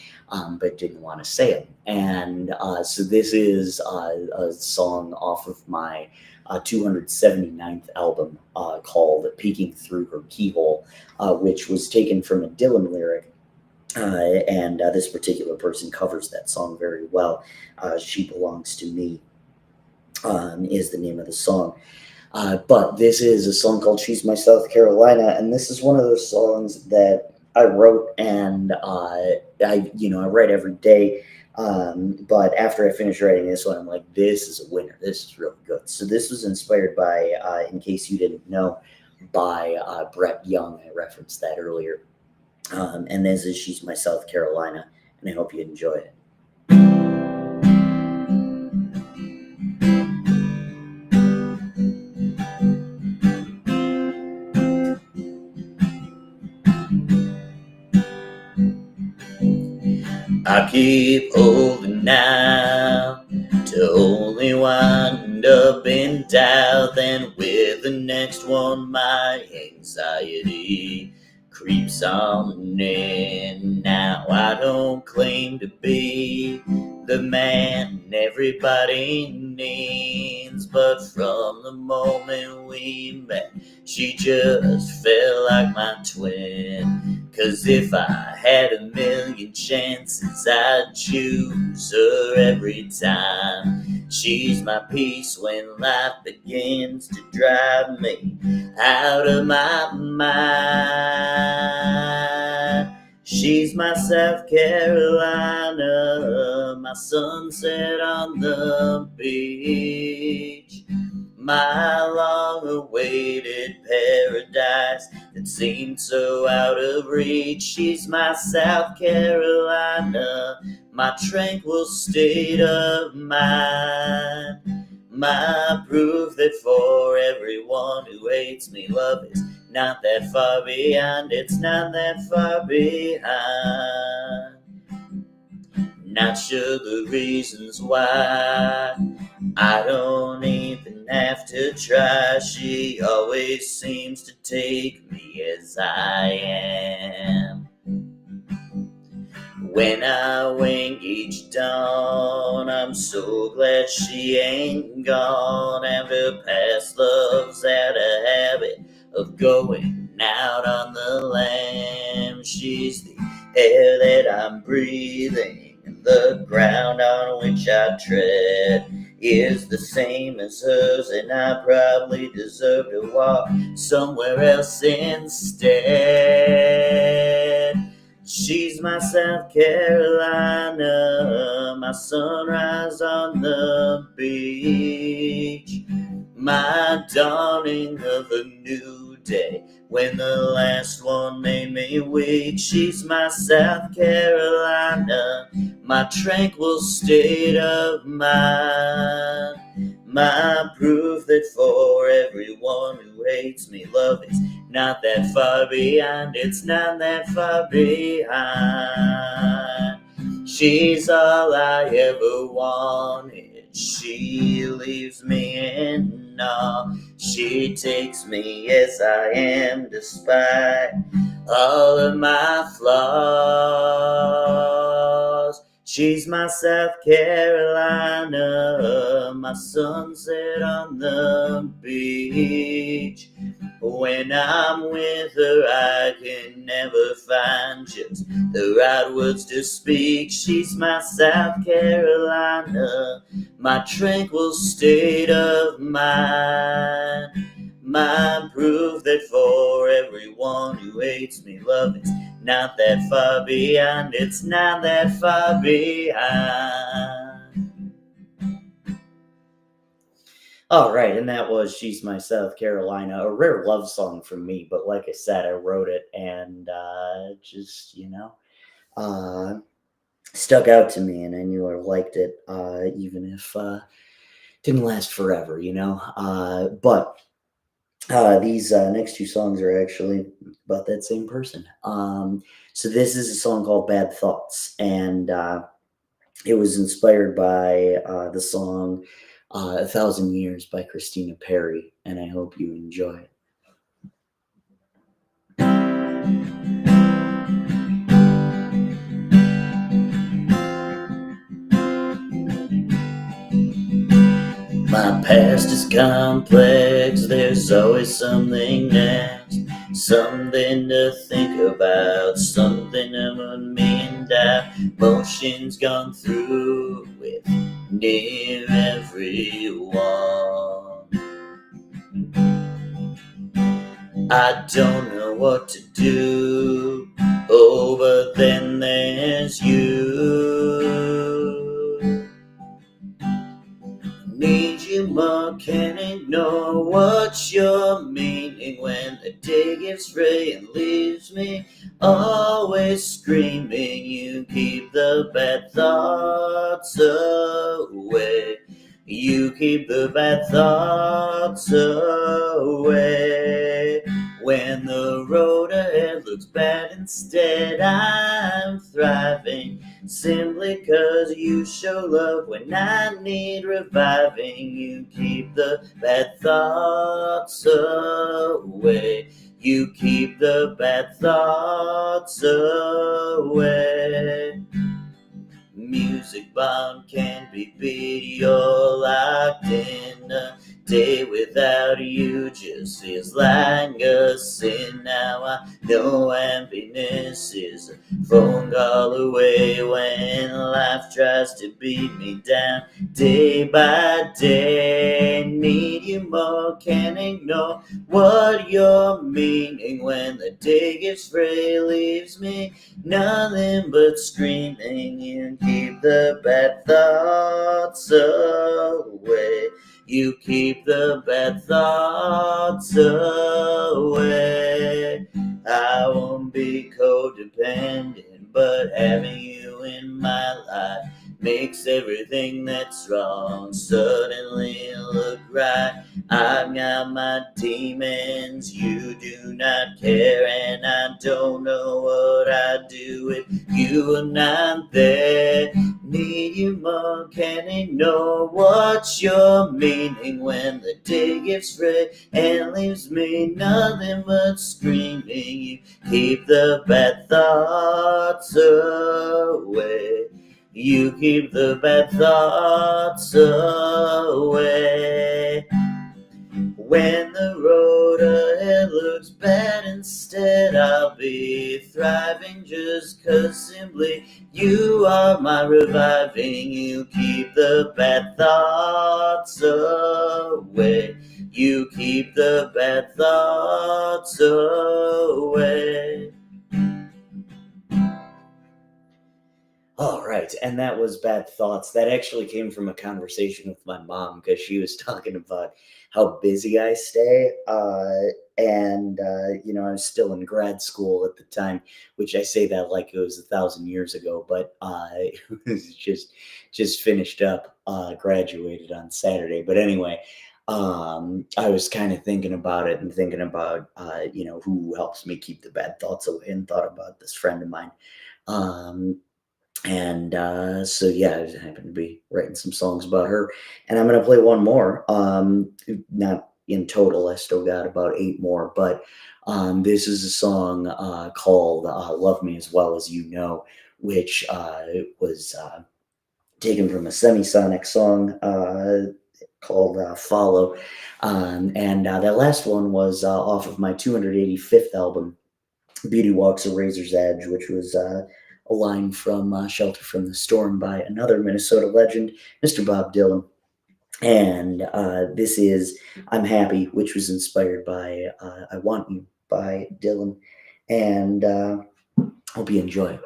but didn't want to say them. And so this is a song off of my 279th album called Peeking Through Her Keyhole, which was taken from a Dylan lyric. And this particular person covers that song very well. She Belongs to Me is the name of the song. But this is a song called She's My South Carolina, and this is one of those songs that I wrote, and I write every day. But after I finished writing this one, I'm like, this is a winner. This is really good. So this was inspired by, in case you didn't know, by Brett Young. I referenced that earlier. And this is She's My South Carolina, and I hope you enjoy it. I keep holding out to only wind up in doubt. Then with the next one, my anxiety creeps on in. Now I don't claim to be the man everybody needs, but from the moment we met, she just felt like my twin. 'Cause if I had a million chances, I'd choose her every time. She's my peace when life begins to drive me out of my mind. She's my South Carolina, my sunset on the beach, my long-awaited paradise that seemed so out of reach. She's my South Carolina, my tranquil state of mind, my proof that for everyone who hates me, love is not that far behind. It's not that far behind. Not sure the reasons why, I don't even have to try. She always seems to take me as I am. When I wink each dawn, I'm so glad she ain't gone. And her past love's had a habit of going out on the lamb. She's the air that I'm breathing, and the ground on which I tread is the same as hers, and I probably deserve to walk somewhere else instead. She's my South Carolina, my sunrise on the beach, my dawning of a new day when the last one made me weak. She's my South Carolina, my tranquil state of mind, my proof that for everyone who hates me, love is not that far behind, it's not that far behind. She's all I ever wanted, she leaves me in awe. She takes me as I am despite all of my flaws. She's my South Carolina, my sunset on the beach. When I'm with her, I can never find just the right words to speak. She's my South Carolina, my tranquil state of mind, my proof that for everyone who hates me, love is not that far behind, it's not that far behind. All right, and that was She's My South Carolina, a rare love song from me, but like I said, I wrote it and just, stuck out to me, and I knew I liked it, even if it didn't last forever, but these next two songs are actually about that same person. So this is a song called Bad Thoughts, and it was inspired by the song 1,000 Years by Christina Perri, and I hope you enjoy it. My past is complex, there's always something next, something to think about, something to put me in doubt. Motion's gone through with near everyone. I don't know what to do, oh, but then there's you. Need you more, can't ignore what's your meaning when the day gets gray and leaves me always screaming. You keep the bad thoughts away, you keep the bad thoughts away. When the road ahead looks bad, instead I'm thriving, simply 'cause you show love when I need reviving. You keep the bad thoughts away, you keep the bad thoughts away. Music bound can't be beat, you're locked in. A day without you just feels like a sin. Now I know happiness is a phone call away when life tries to beat me down day by day. Need you more, can't ignore what you're meaning when the day gets gray, leaves me nothing but screaming. You keep the bad thoughts away, you keep the bad thoughts away. I won't be codependent, but having you in my life makes everything that's wrong suddenly look right. I've got my demons, you do not care, and I don't know what I'd do if you were not there. need you more, can ignore what you're meaning when the day gets red and leaves me nothing but screaming. You keep the bad thoughts away. You keep the bad thoughts away. When the road ahead looks bad, instead I'll be thriving just 'cause simply you are my reviving. You keep the bad thoughts away. You keep the bad thoughts away. All right, and that was Bad Thoughts. That actually came from a conversation with my mom because she was talking about how busy I stay. I was still in grad school at the time, which I say that like it was 1,000 years ago, but it was just finished up, graduated on Saturday. But anyway, I was kind of thinking about it and thinking about, who helps me keep the bad thoughts away, and thought about this friend of mine. Um, so yeah, I just happened to be writing some songs about her, and I'm gonna play one more. Not in total, I still got about 8 more, but this is a song called "Love Me as Well as You Know," which was taken from a Semisonic song called "Follow," and that last one was off of my 285th album, Beauty Walks a Razor's Edge, which was a line from Shelter from the Storm by another Minnesota legend, Mr. Bob Dylan. And this is I'm Happy, which was inspired by I Want You by Dylan. And hope you enjoy.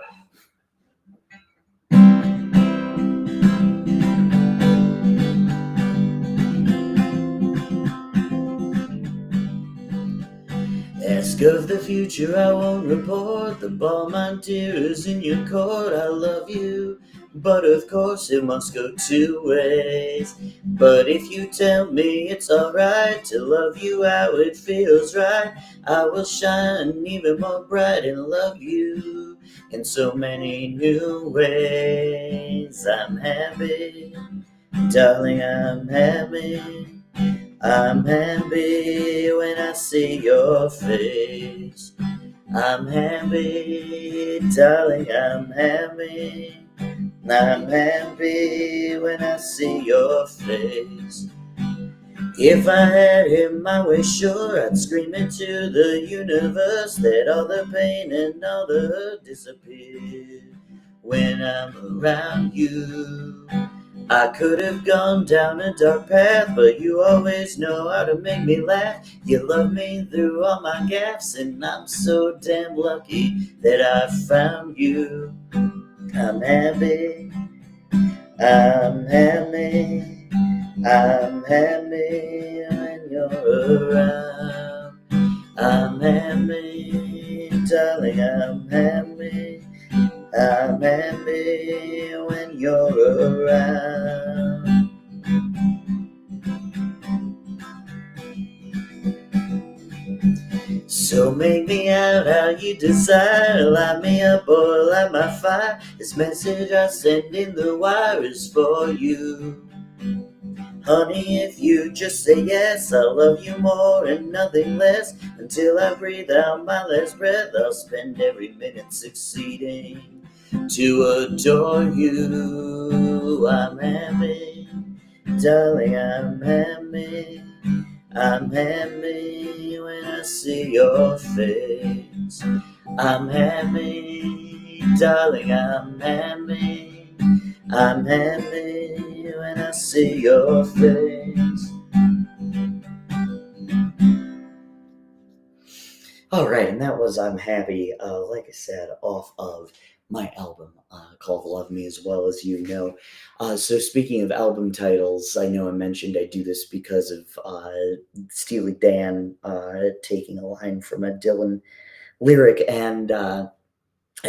Ask of the future, I won't report. The ball, my dear, is in your court. I love you, but of course it must go 2 ways. But if you tell me it's alright to love you how it feels right, I will shine even more bright and love you in so many new ways. I'm happy, darling, I'm happy. I'm happy when I see your face. I'm happy, darling, I'm happy. I'm happy when I see your face. If I had it my way, sure, I'd scream into the universe that all the pain and all the hurt disappear when I'm around you. I could have gone down a dark path, but you always know how to make me laugh. You love me through all my gaffes, and I'm so damn lucky that I found you. I'm happy, I'm happy, I'm happy when you're around. I'm happy, darling, I'm happy. I'm happy when you're around. So make me out how you desire. Light me up or light my fire. This message I send in the wire is for you. Honey, if you just say yes, I'll love you more and nothing less. Until I breathe out my last breath, I'll spend every minute succeeding to adore you. I'm happy, darling, I'm happy. I'm happy when I see your face. I'm happy, darling, I'm happy. I'm happy when I see your face. All right, and that was I'm Happy, like I said, off of my album called Love Me as Well as You Know. So, speaking of album titles, I know I mentioned I do this because of Steely Dan taking a line from a Dylan lyric, and I've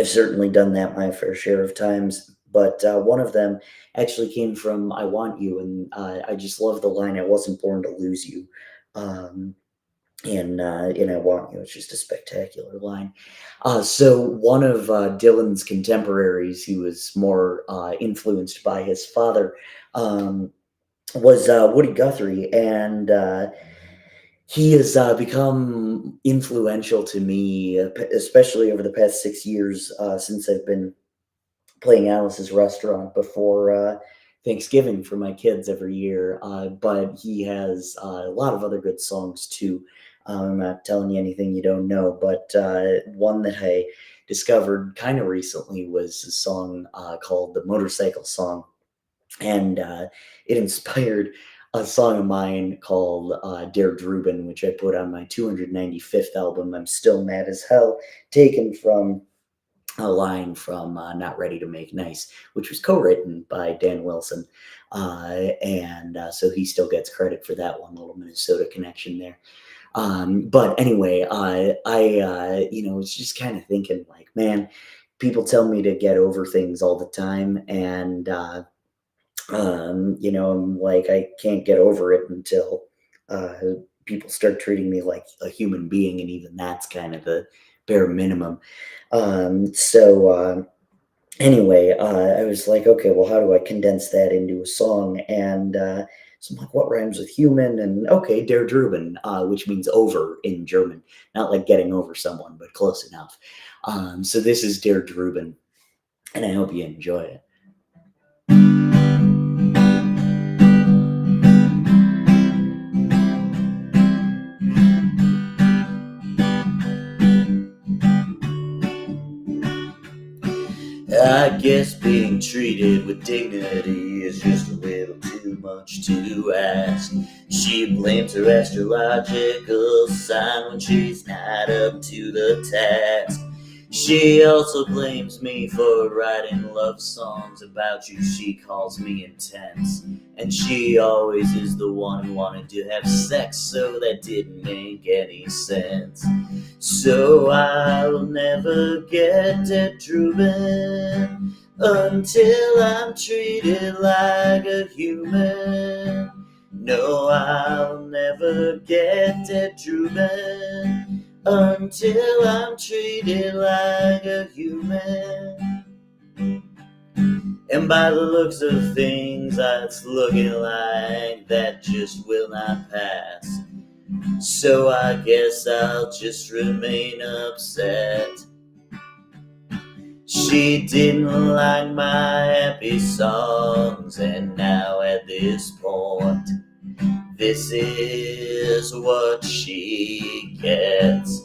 certainly done that my fair share of times. But one of them actually came from I Want You, and I just love the line, I wasn't born to lose you. Um, And I want you. It's just a spectacular line. So one of Dylan's contemporaries, who was more influenced by his father, um, was Woody Guthrie, and he has become influential to me, especially over the past 6 years since I've been playing Alice's Restaurant before Thanksgiving for my kids every year. But he has a lot of other good songs too. I'm not telling you anything you don't know, but one that I discovered kind of recently was a song called The Motorcycle Song. And it inspired a song of mine called Dare Drubin, which I put on my 295th album, I'm Still Mad as Hell, taken from a line from Not Ready to Make Nice, which was co-written by Dan Wilson. And so he still gets credit for that one little Minnesota connection there. But anyway, was just kind of thinking like, man, people tell me to get over things all the time. And, I'm like, I can't get over it until uh, people start treating me like a human being. And even that's kind of the bare minimum. Anyway, I was like, okay, well, how do I condense that into a song? And so I'm like, what rhymes with human? And okay, Der Drüben, which means over in German, not like getting over someone, but close enough. So this is Der Drüben, and I hope you enjoy it. I guess being treated with dignity is just a little too much to ask. She blames her astrological sign when she's not up to the task. She also blames me for writing love songs about you. She calls me intense. And she always is the one who wanted to have sex, so that didn't make any sense. So I'll never get to Drubin until I'm treated like a human. No, I'll never get to Drubin until I'm treated like a human. And by the looks of things, it's looking like that just will not pass. So I guess I'll just remain upset. She didn't like my happy songs, and now at this point, this is what she gets.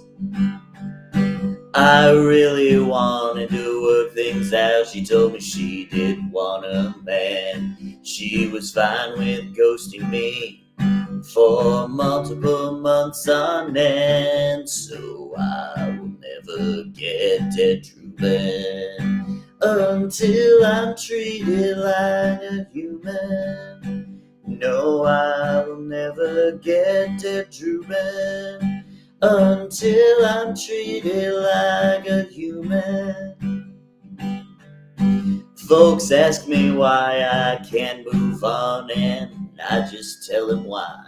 I really wanted to work things out. She told me she didn't want a man. She was fine with ghosting me for multiple months on end. So I will never get to Drubin until I'm treated like a human. No, I will never get to Drubin until I'm treated like a human. Folks ask me why I can't move on, and I just tell them why.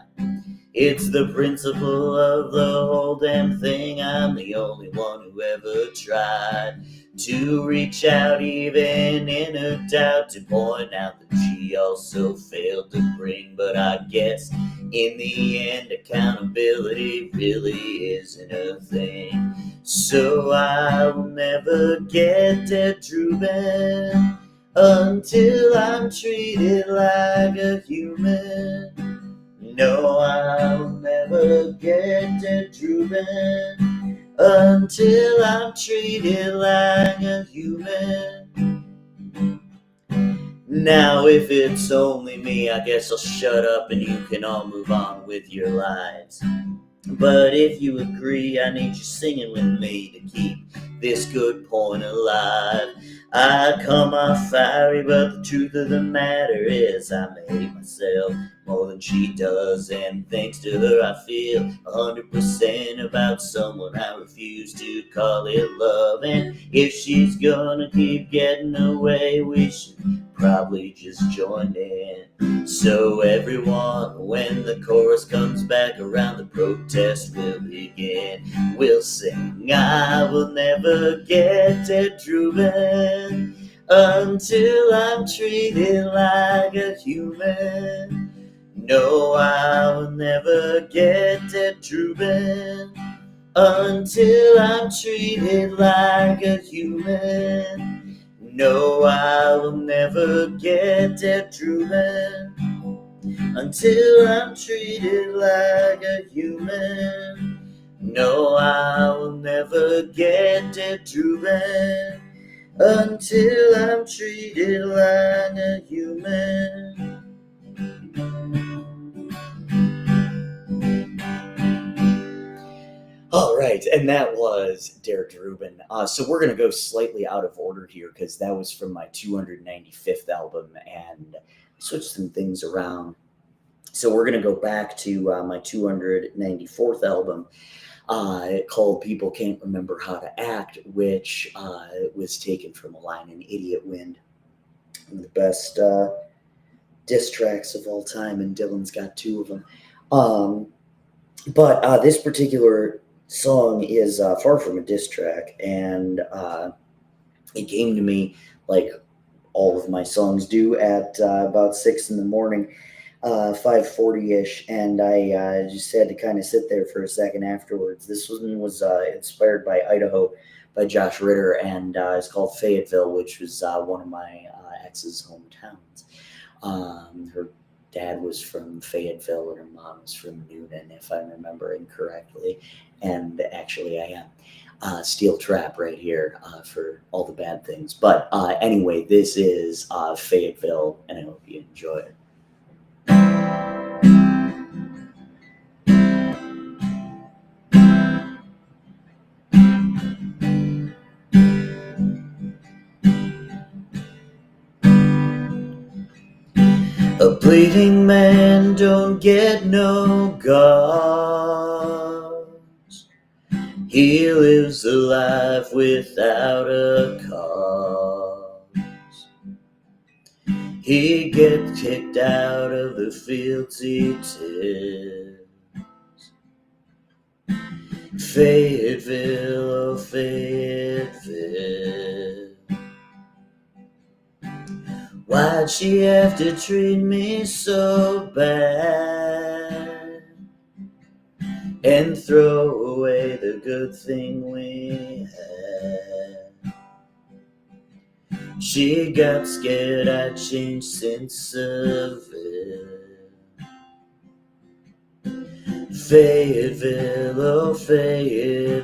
It's the principle of the whole damn thing. I'm the only one who ever tried to reach out, even in her doubt, to point out that she also failed to bring. But I guess in the end, accountability really isn't a thing. So I will never get to Drubin until I'm treated like a human. No, I'll never get to Drubin until I'm treated like a human. Now, if it's only me, I guess I'll shut up and you can all move on with your lives. But if you agree, I need you singing with me to keep this good point alive. I come off fiery, but the truth of the matter is I hate myself more than she does, and thanks to her I feel 100% about someone I refuse to call it love. And if she's gonna keep getting away, we should probably just joined in. So everyone, when the chorus comes back around, the protest will begin. We'll sing, I will never get dead Ruben until I'm treated like a human. No, I will never get dead Ruben until I'm treated like a human. No, I will never get dead Ruben until I'm treated like a human. No, I will never get dead Ruben until I'm treated like a human. All right, and that was Dare Rubin. So we're going to go slightly out of order here because that was from my 295th album, and I switched some things around. So we're going to go back to my 294th album called People Can't Remember How to Act, which was taken from a line in Idiot Wind, one of the best diss tracks of all time, and Dylan's got two of them. But this particular song is far from a diss track, and it came to me like all of my songs do at about 6 in the morning, 5:40ish, and I just had to kind of sit there for a second afterwards. This one was inspired by Idaho by Josh Ritter, and it's called Fayetteville, which was one of my ex's hometowns. Her dad was from Fayetteville and her mom was from Newnan, if I'm remembering correctly. And actually, I am. Steel Trap right here for all the bad things. But anyway, this is Fayetteville, and I hope you enjoy it. A bleeding man don't get no guards. He lives a life without a cause. He gets kicked out of the fields he tills. Fayetteville, oh Fayetteville, why'd she have to treat me so bad and throw away the good thing we had? She got scared I'd changed since Seville. Fayetteville, oh Fayetteville,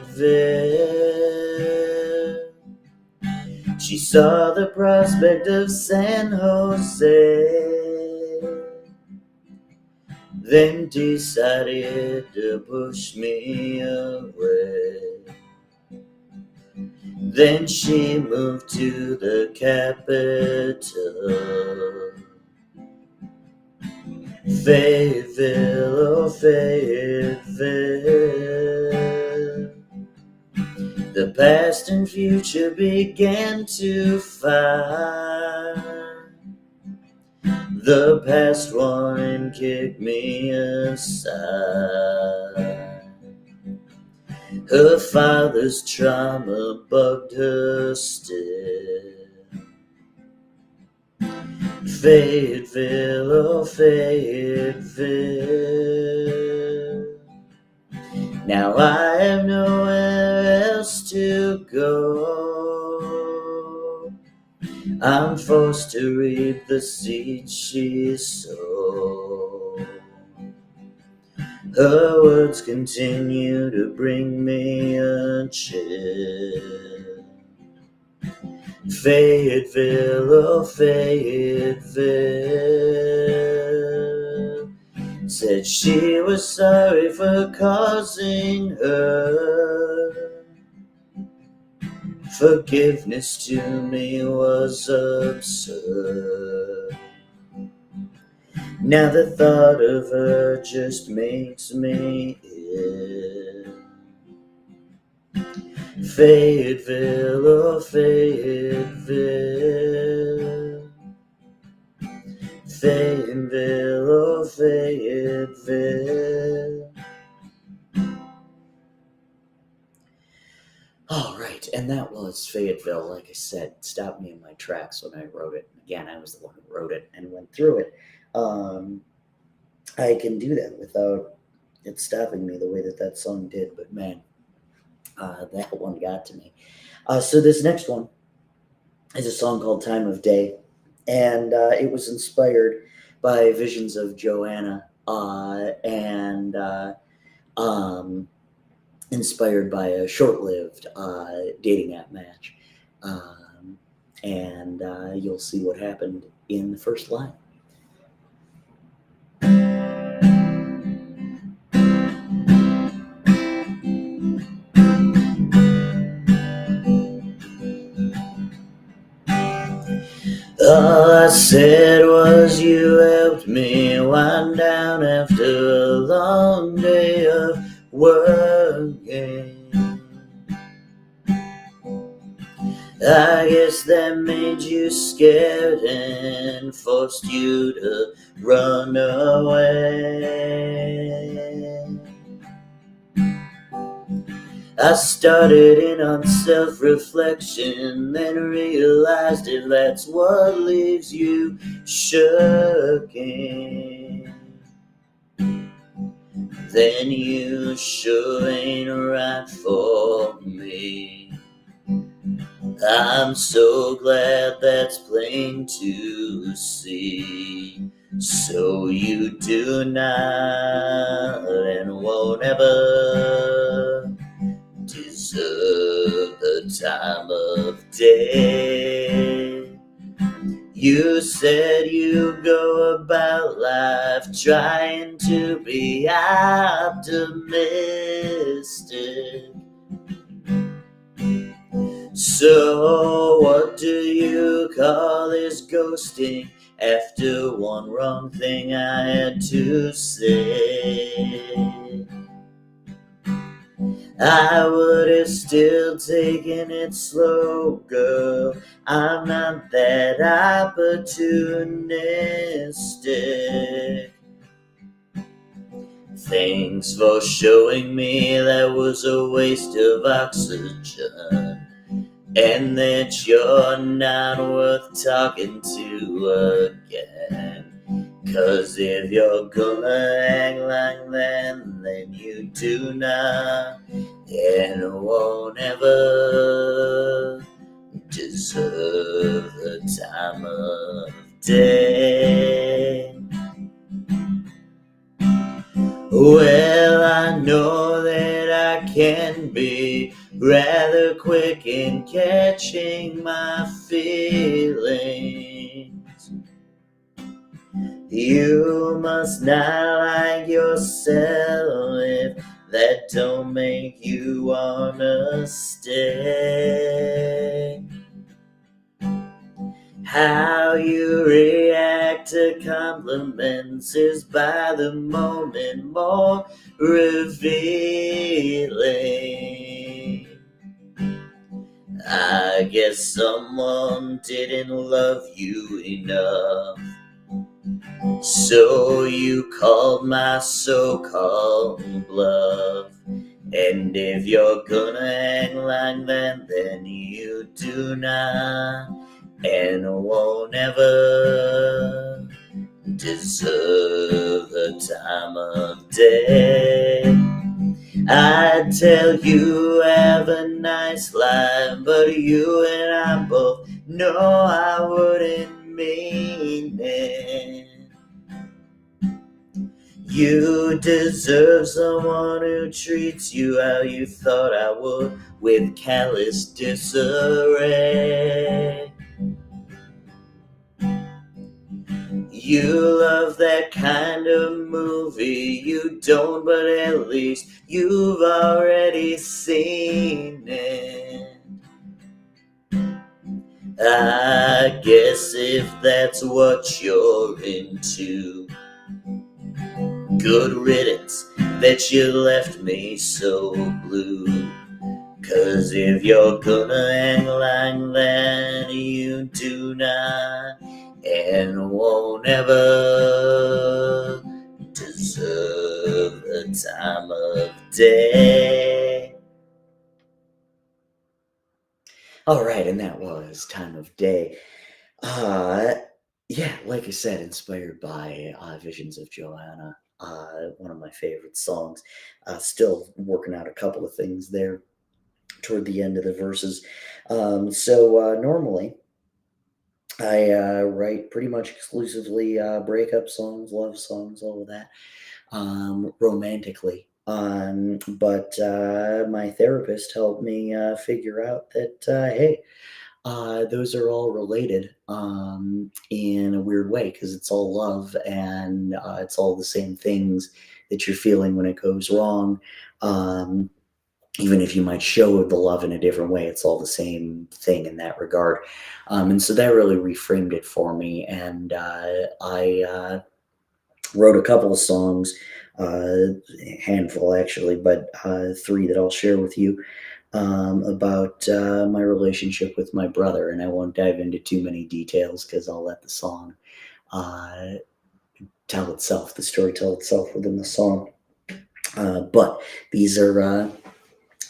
she saw the prospect of San Jose, then decided to push me away. Then she moved to the capital. Fayetteville, oh Fayetteville, the past and future began to fight. The past one and kicked me aside. Her father's trauma bugged her still. Fayetteville, oh Fayetteville, now I have nowhere else to go. I'm forced to reap the seeds she sowed. Her words continue to bring me a chill. Fayetteville, oh Fayetteville, said she was sorry for causing her. Forgiveness to me was absurd. Now the thought of her just makes me ill. Fayetteville, oh Fayetteville, Fayetteville, oh Fayetteville. All right, and that was Fayetteville. Like I said, stopped me in my tracks when I wrote it. Again, I was the one who wrote it and went through it. I can do that without it stopping me the way that song did, but man, that one got to me. So this next one is a song called Time of Day, and it was inspired by visions of Joanna and inspired by a short-lived dating app match. And you'll see what happened in the first line. All I said was you helped me wind down after a long day of working. I guess that made you scared and forced you to run away. I started in on self-reflection, then realized if that's what leaves you shooken, then you sure ain't right for me. I'm so glad that's plain to see. So you do not and won't ever deserve the time of day. You said you go about life trying to be optimistic. So what do you call this ghosting after one wrong thing I had to say? I would have still taken it slow, girl. I'm not that opportunistic. Thanks for showing me that was a waste of oxygen, and that you're not worth talking to again. 'Cause if you're gonna act like that, then you do not and won't ever deserve the time of day. Well, I know that I can be rather quick in catching my feelings. You must not like yourself if that don't make you wanna stay. How you react to compliments is by the moment more revealing. I guess someone didn't love you enough, so you called my so-called bluff. And if you're gonna act like that, then you do not and won't ever deserve the time of day. I tell you have a nice life, but you and I both know I wouldn't mean it. You deserve someone who treats you how you thought I would, with callous disarray. You love that kind of movie, you don't, but at least you've already seen it. I guess if that's what you're into, good riddance that you left me so blue. 'Cause if you're gonna act like that, you do not and won't ever deserve the time of day. All right, and that was Time of Day. Yeah, like I said, inspired by Visions of Johanna, one of my favorite songs. Still working out a couple of things there toward the end of the verses. Normally, I write pretty much exclusively breakup songs, love songs, all of that, romantically. But my therapist helped me figure out that, hey, those are all related in a weird way because it's all love and it's all the same things that you're feeling when it goes wrong. Um, Even if you might show the love in a different way, it's all the same thing in that regard. And so that really reframed it for me. And I wrote a couple of songs, a handful actually, but three that I'll share with you about my relationship with my brother. And I won't dive into too many details because I'll let the song uh, tell itself, the story tell itself within the song. But these are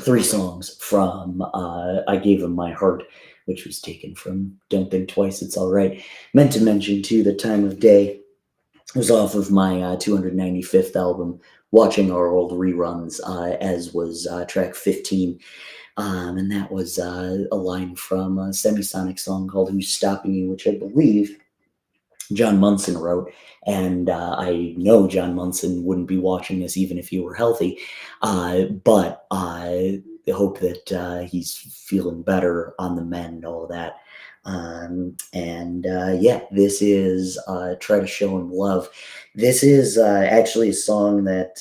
three songs from I Gave Him My Heart, which was taken from Don't Think Twice, It's All Right. Meant to mention, too, the Time of Day was off of my 295th album, Watching Our Old Reruns, as was track 15. And that was a line from a Semisonic song called Who's Stopping You, which I believe John Munson wrote. And I know John Munson wouldn't be watching this even if he were healthy. But I hope that he's feeling better on the mend, all of that. Yeah, this is Try to Show Him Love. This is actually a song that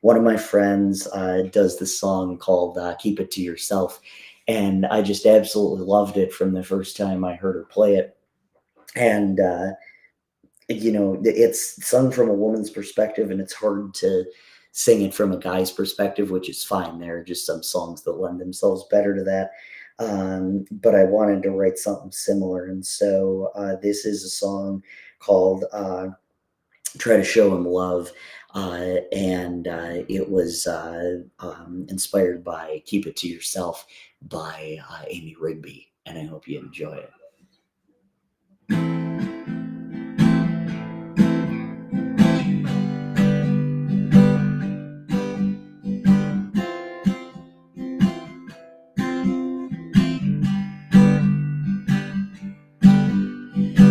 one of my friends does this song called Keep It to Yourself. And I just absolutely loved it from the first time I heard her play it. And it's sung from a woman's perspective, and it's hard to sing it from a guy's perspective, which is fine. There are just some songs that lend themselves better to that. But I wanted to write something similar, and so this is a song called Try to Show Him Love. It was inspired by Keep It to Yourself by Amy Rigby, and I hope you enjoy it.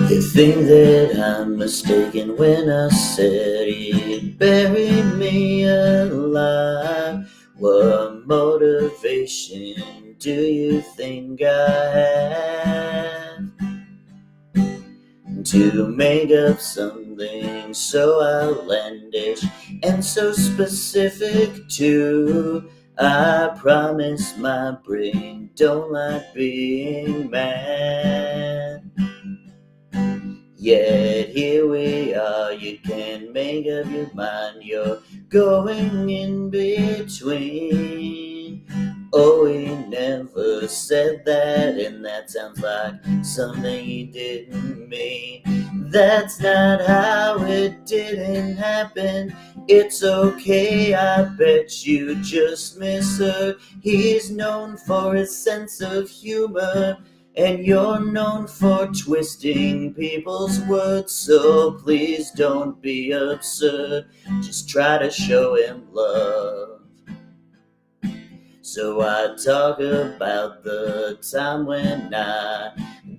You think that I'm mistaken when I said he'd bury me alive. What motivation do you think I have to make up something so outlandish and so specific too? I promise my brain don't like being mad. Yet here we are, you can't make up your mind, you're going in between. Oh, he never said that, and that sounds like something he didn't mean. That's not how it didn't happen. It's okay, I bet you just misheard. He's known for his sense of humor, and you're known for twisting people's words, so please don't be absurd. Just try to show him love. So I talk about the time when I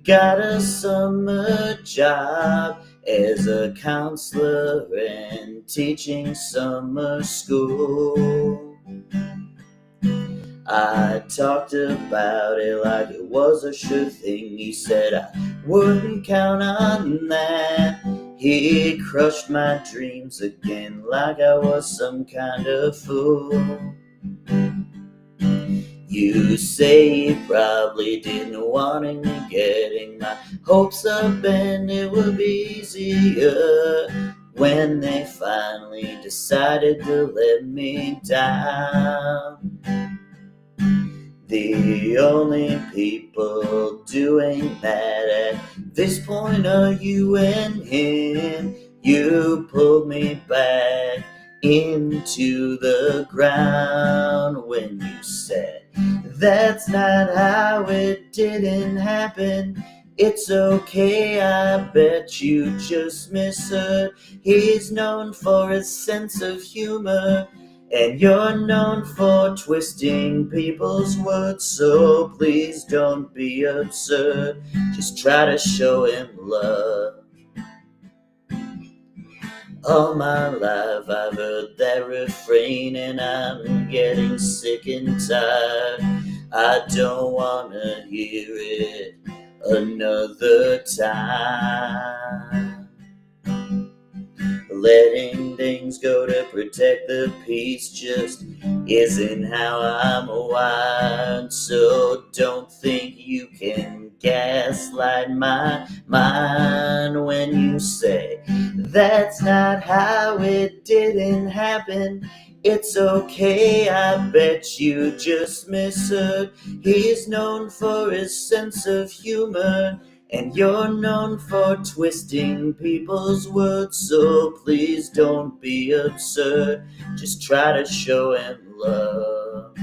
got a summer job as a counselor and teaching summer school. I talked about it like it was a sure thing. He said I wouldn't count on that. He crushed my dreams again like I was some kind of fool. You say he probably didn't want me getting my hopes up, and it would be easier when they finally decided to let me down. The only people doing that at this point are you and him. You pulled me back into the ground when you said that's not how it didn't happen. It's okay, I bet you just misheard. He's known for his sense of humor, and you're known for twisting people's words, so please don't be absurd. Just try to show him love. All my life I've heard that refrain, and I'm getting sick and tired. I don't wanna hear it another time. Letting things go to protect the peace just isn't how I'm wired. So don't think you can gaslight my mind when you say that's not how it didn't happen. It's okay, I bet you just misheard. He's known for his sense of humor, and you're known for twisting people's words, so please don't be absurd. Just try to show him love.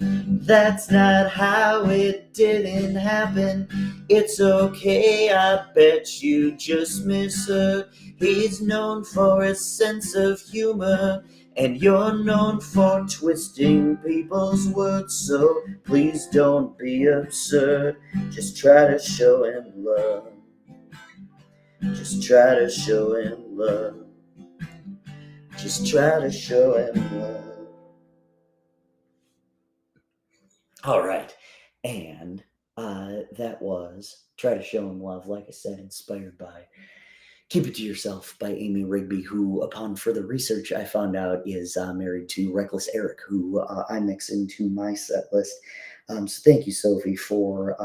That's not how it didn't happen. It's okay, I bet you just misheard. He's known for his sense of humor, and you're known for twisting people's words, so please don't be absurd. Just try to show him love. Just try to show him love. Just try to show him love. All right, and that was Try to Show Him Love, like I said, inspired by Keep It To Yourself by Amy Rigby, who, upon further research, I found out is married to Reckless Eric, who I mix into my set list. So thank you, Sophie, for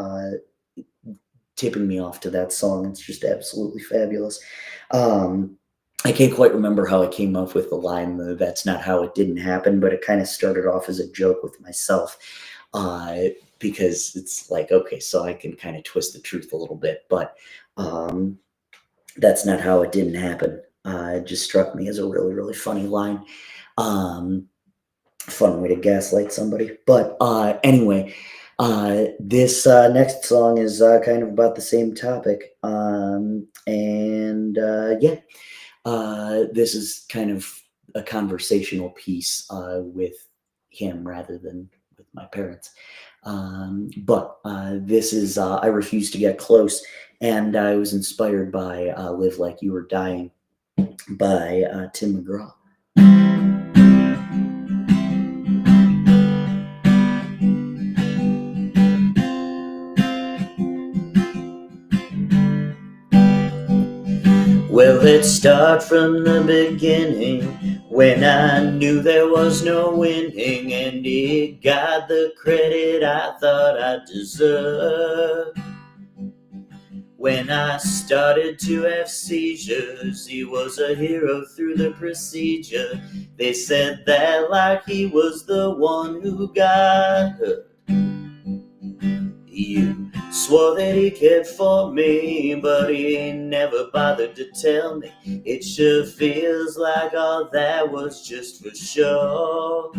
tipping me off to that song. It's just absolutely fabulous. I can't quite remember how I came up with the line, that's not how it didn't happen, but it kind of started off as a joke with myself. Because it's like, okay, so I can kind of twist the truth a little bit, but that's not how it didn't happen. It just struck me as a really, really funny line. Fun way to gaslight somebody. But anyway, this next song is kind of about the same topic. Yeah, this is kind of a conversational piece with him rather than with my parents. But this is I Refuse to Get Close, and I was inspired by Live Like You Were Dying by Tim McGraw. Well, let's start from the beginning, when I knew there was no winning, and it got the credit I thought I deserved. When I started to have seizures, he was a hero through the procedure. They said that like he was the one who got hurt. You swore that he cared for me, but he never bothered to tell me. It sure feels like all that was just for show.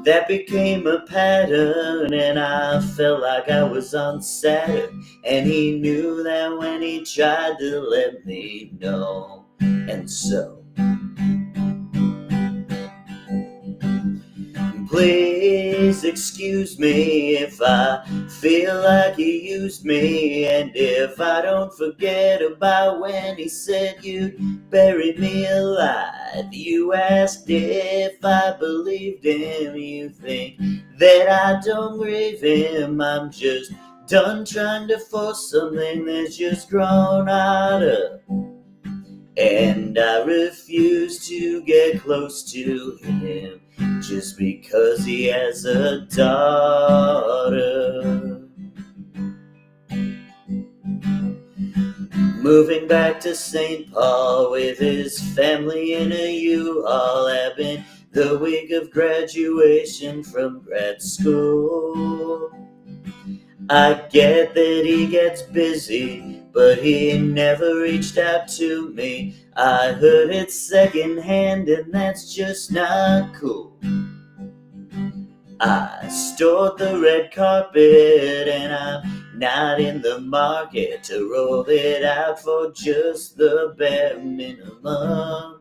That became a pattern, and I felt like I was on Saturn. And he knew that when he tried to let me know. And so, please excuse me if I feel like he used me, and if I don't forget about when he said you'd bury me alive. You asked if I believed him. You think that I don't grieve him. I'm just done trying to force something that's just grown out of. And I refuse to get close to him just because he has a daughter. Moving back to St. Paul with his family in a U-Haul, have been the week of graduation from grad school. I get that he gets busy, but he never reached out to me. I heard it secondhand, and that's just not cool. I stored the red carpet, and I'm not in the market to roll it out for just the bare minimum.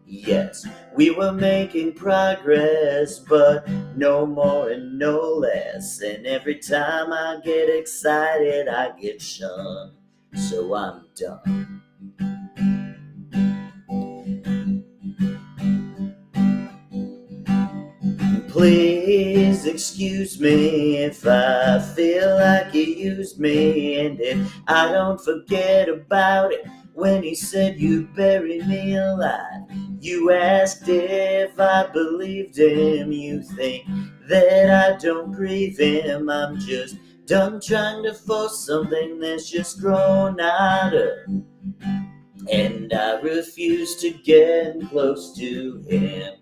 Yes, we were making progress, but no more and no less. And every time I get excited, I get shunned. So I'm done. Please excuse me if I feel like you used me, and if I don't forget about it when he said you'd bury me alive. You asked if I believed him. You think that I don't grieve him. I'm just done trying to force something that's just grown out of, and I refuse to get close to him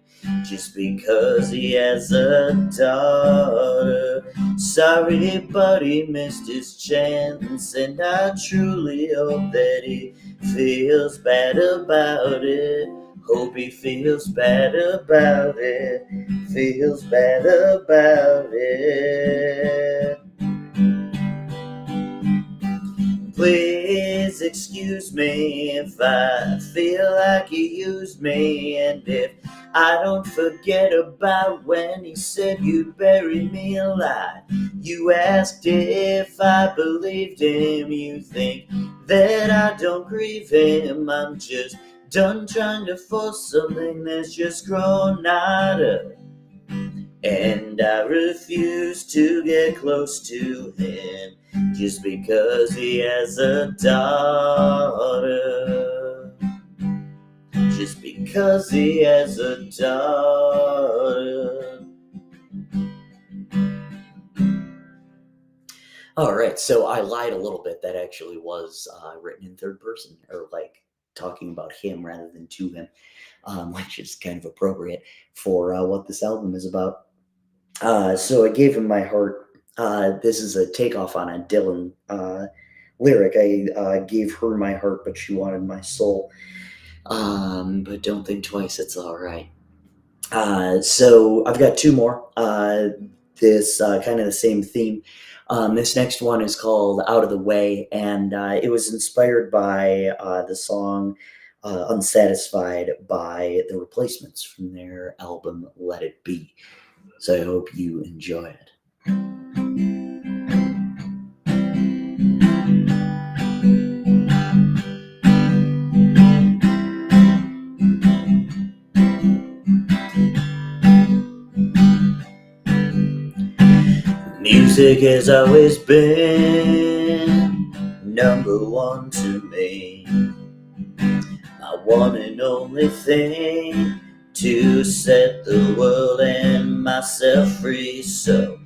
just because he has a daughter. Sorry, but he missed his chance, and I truly hope that he feels bad about it. Hope he feels bad about it. Feels bad about it. Please excuse me if I feel like you used me, and if I don't forget about when he said you'd bury me alive. You asked if I believed him. You think that I don't grieve him. I'm just done trying to force something that's just grown out of, and I refuse to get close to him just because he has a daughter. Just because he has a daughter. All right, so I lied a little bit. That actually was written in third person, or like talking about him rather than to him, which is kind of appropriate for what this album is about. So I gave him my heart. This is a takeoff on a Dylan lyric. I gave her my heart, but she wanted my soul. But don't think twice, it's all right. So I've got two more. This kind of the same theme. This next one is called Out of the Way, and it was inspired by the song Unsatisfied by The Replacements from their album Let It Be. So I hope you enjoy it. Music has always been number one to me. My one and only thing to set the world and myself free. So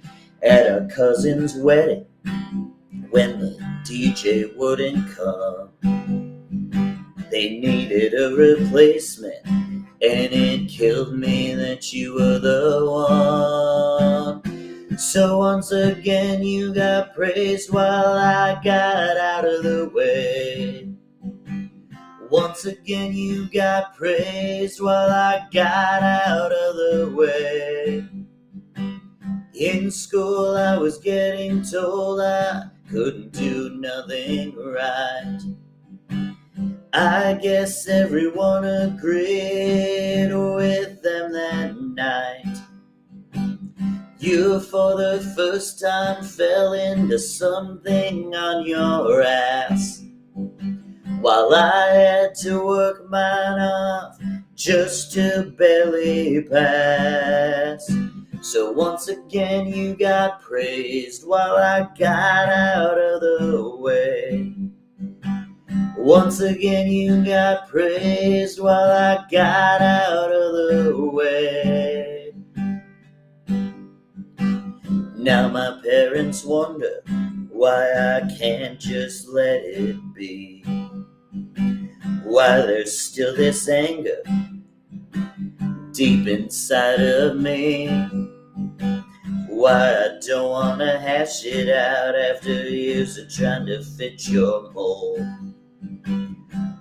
at our cousin's wedding, when the DJ wouldn't come, they needed a replacement, and it killed me that you were the one. So once again you got praised while I got out of the way. Once again you got praised while I got out of the way. In school I was getting told I couldn't do nothing right. I guess everyone agreed with them that night. You for the first time fell into something on your ass, while I had to work mine off just to barely pass. So once again you got praised while I got out of the way. Once again you got praised while I got out of the way. Now my parents wonder why I can't just let it be, why there's still this anger deep inside of me. Why I don't wanna hash it out after years of trying to fit your mold,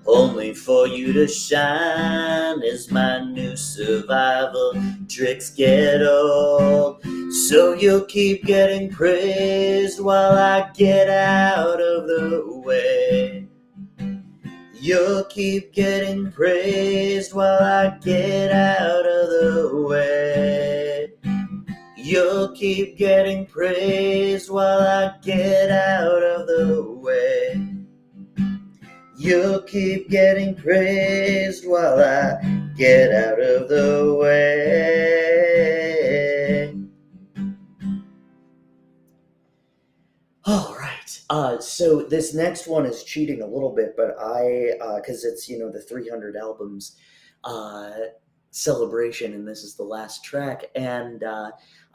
only for you to shine as my new survival. Tricks get old, so you'll keep getting praised while I get out of the way. You'll keep getting praised while I get out of the way. You'll keep getting praised while I get out of the way. You'll keep getting praised while I get out of the way. All right. So this next one is cheating a little bit, but because it's, the 300 albums celebration, and this is the last track. And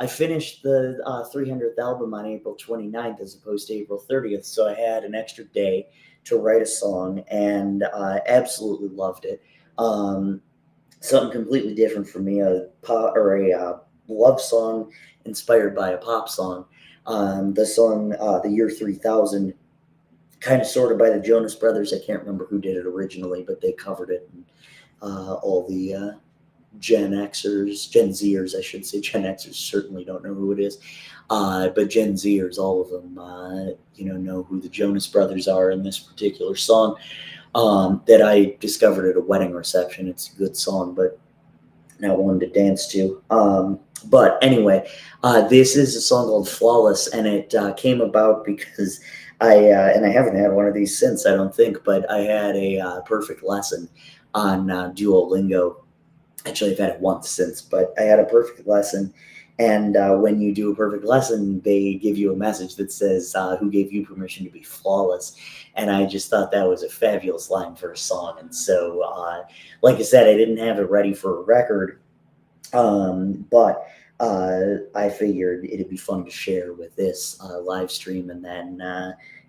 I finished the 300th album on April 29th as opposed to April 30th. So I had an extra day to write a song, and I absolutely loved it. Something completely different for me, a love song inspired by a pop song. The song, The Year 3000, kind of sort of by the Jonas Brothers. I can't remember who did it originally, but they covered it. And all the Gen Zers, I should say. Gen Xers certainly don't know who it is. But Gen Zers, all of them, know who the Jonas Brothers are in this particular song that I discovered at a wedding reception. It's a good song, but not one to dance to. But anyway, this is a song called Flawless, and it came about because I haven't had one of these since, I don't think, but I had a perfect lesson on Duolingo. Actually, I've had it once since, but I had a perfect lesson. And when you do a perfect lesson, they give you a message that says, who gave you permission to be flawless? And I just thought that was a fabulous line for a song. And so, like I said, I didn't have it ready for a record, but I figured it'd be fun to share with this live stream, and then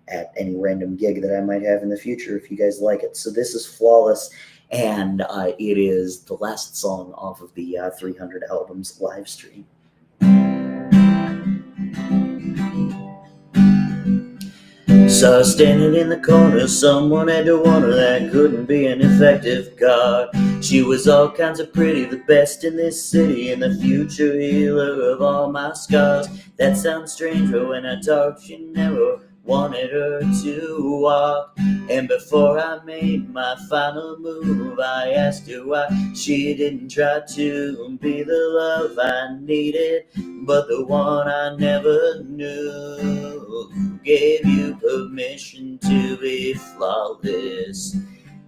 at any random gig that I might have in the future if you guys like it. So this is Flawless, and it is the last song off of the 300 Albums live stream. Saw standing in the corner, someone had to wonder that couldn't be an effective guard. She was all kinds of pretty, the best in this city, and the future healer of all my scars. That sounds strange, but when I talked, she never wanted her to walk. And before I made my final move, I asked her why she didn't try to be the love I needed, but the one I never knew. Who gave you permission to be flawless?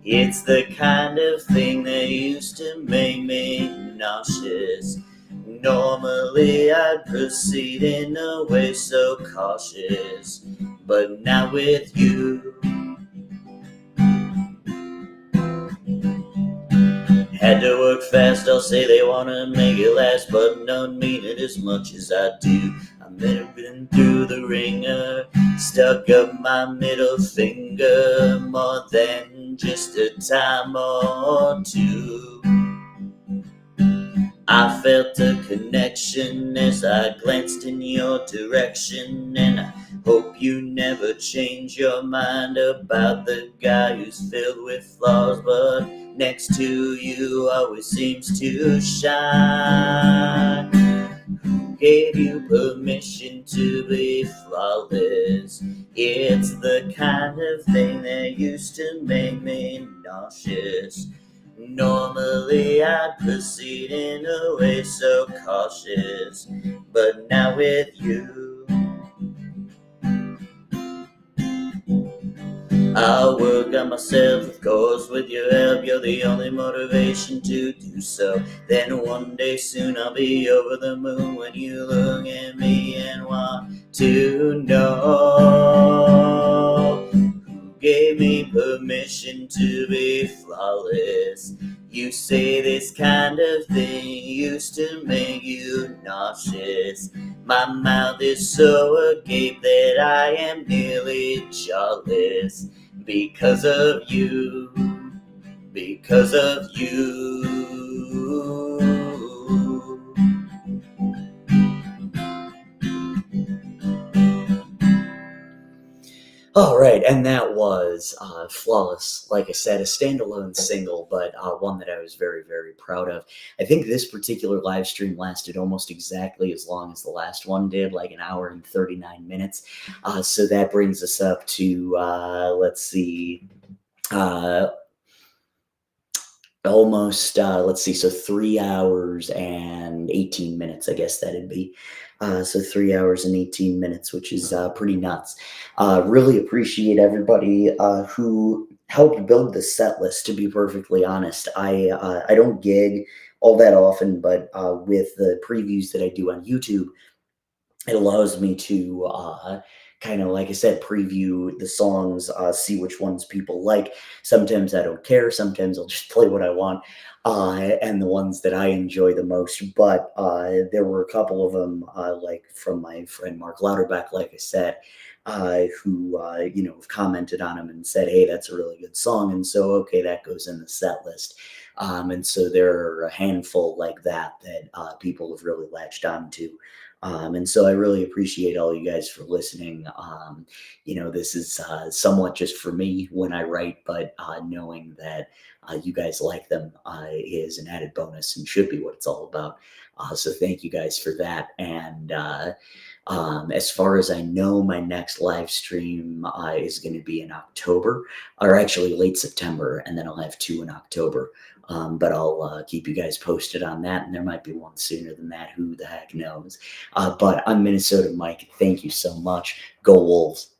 It's the kind of thing that used to make me nauseous. Normally I'd proceed in a way so cautious, but not with you. Had to work fast, I'll say they wanna make it last, but none mean it as much as I do. I may have been through the ringer, stuck up my middle finger more than just a time or two. I felt a connection as I glanced in your direction, and I hope you never change your mind about the guy who's filled with flaws, but next to you always seems to shine. Who gave you permission to be flawless? It's the kind of thing that used to make me nauseous. Normally I'd proceed in a way so cautious, but now with you I'll work on myself, of course, with your help. You're the only motivation to do so. Then one day soon I'll be over the moon when you look at me and want to know who gave me permission to be flawless. You say this kind of thing used to make you nauseous. My mouth is so agape that I am nearly jawless. Because of you, because of you. All right, and that was Flawless. Like I said, a standalone single, but one that I was very, very proud of. I think this particular live stream lasted almost exactly as long as the last one did, like an hour and 39 minutes. So that brings us up to, let's see, uh, almost, let's see, so 3 hours and 18 minutes, I guess that'd be. So 3 hours and 18 minutes, which is pretty nuts. Really appreciate everybody who helped build the set list, to be perfectly honest. I don't gig all that often, but with the previews that I do on YouTube, it allows me to kind of, like I said, preview the songs, see which ones people like. Sometimes I don't care. Sometimes I'll just play what I want, and the ones that I enjoy the most. But there were a couple of them, like from my friend Mark Lauterbach, like I said, who have commented on them and said, "Hey, that's a really good song," and so okay, that goes in the set list. And so there are a handful like that that people have really latched on to. And so I really appreciate all you guys for listening. This is somewhat just for me when I write, but knowing that you guys like them is an added bonus and should be what it's all about. So thank you guys for that. And as far as I know, my next live stream is going to be in October, or actually late September, and then I'll have two in October. But I'll keep you guys posted on that, and there might be one sooner than that. Who the heck knows? But I'm Minnesota Mike. Thank you so much. Go Wolves.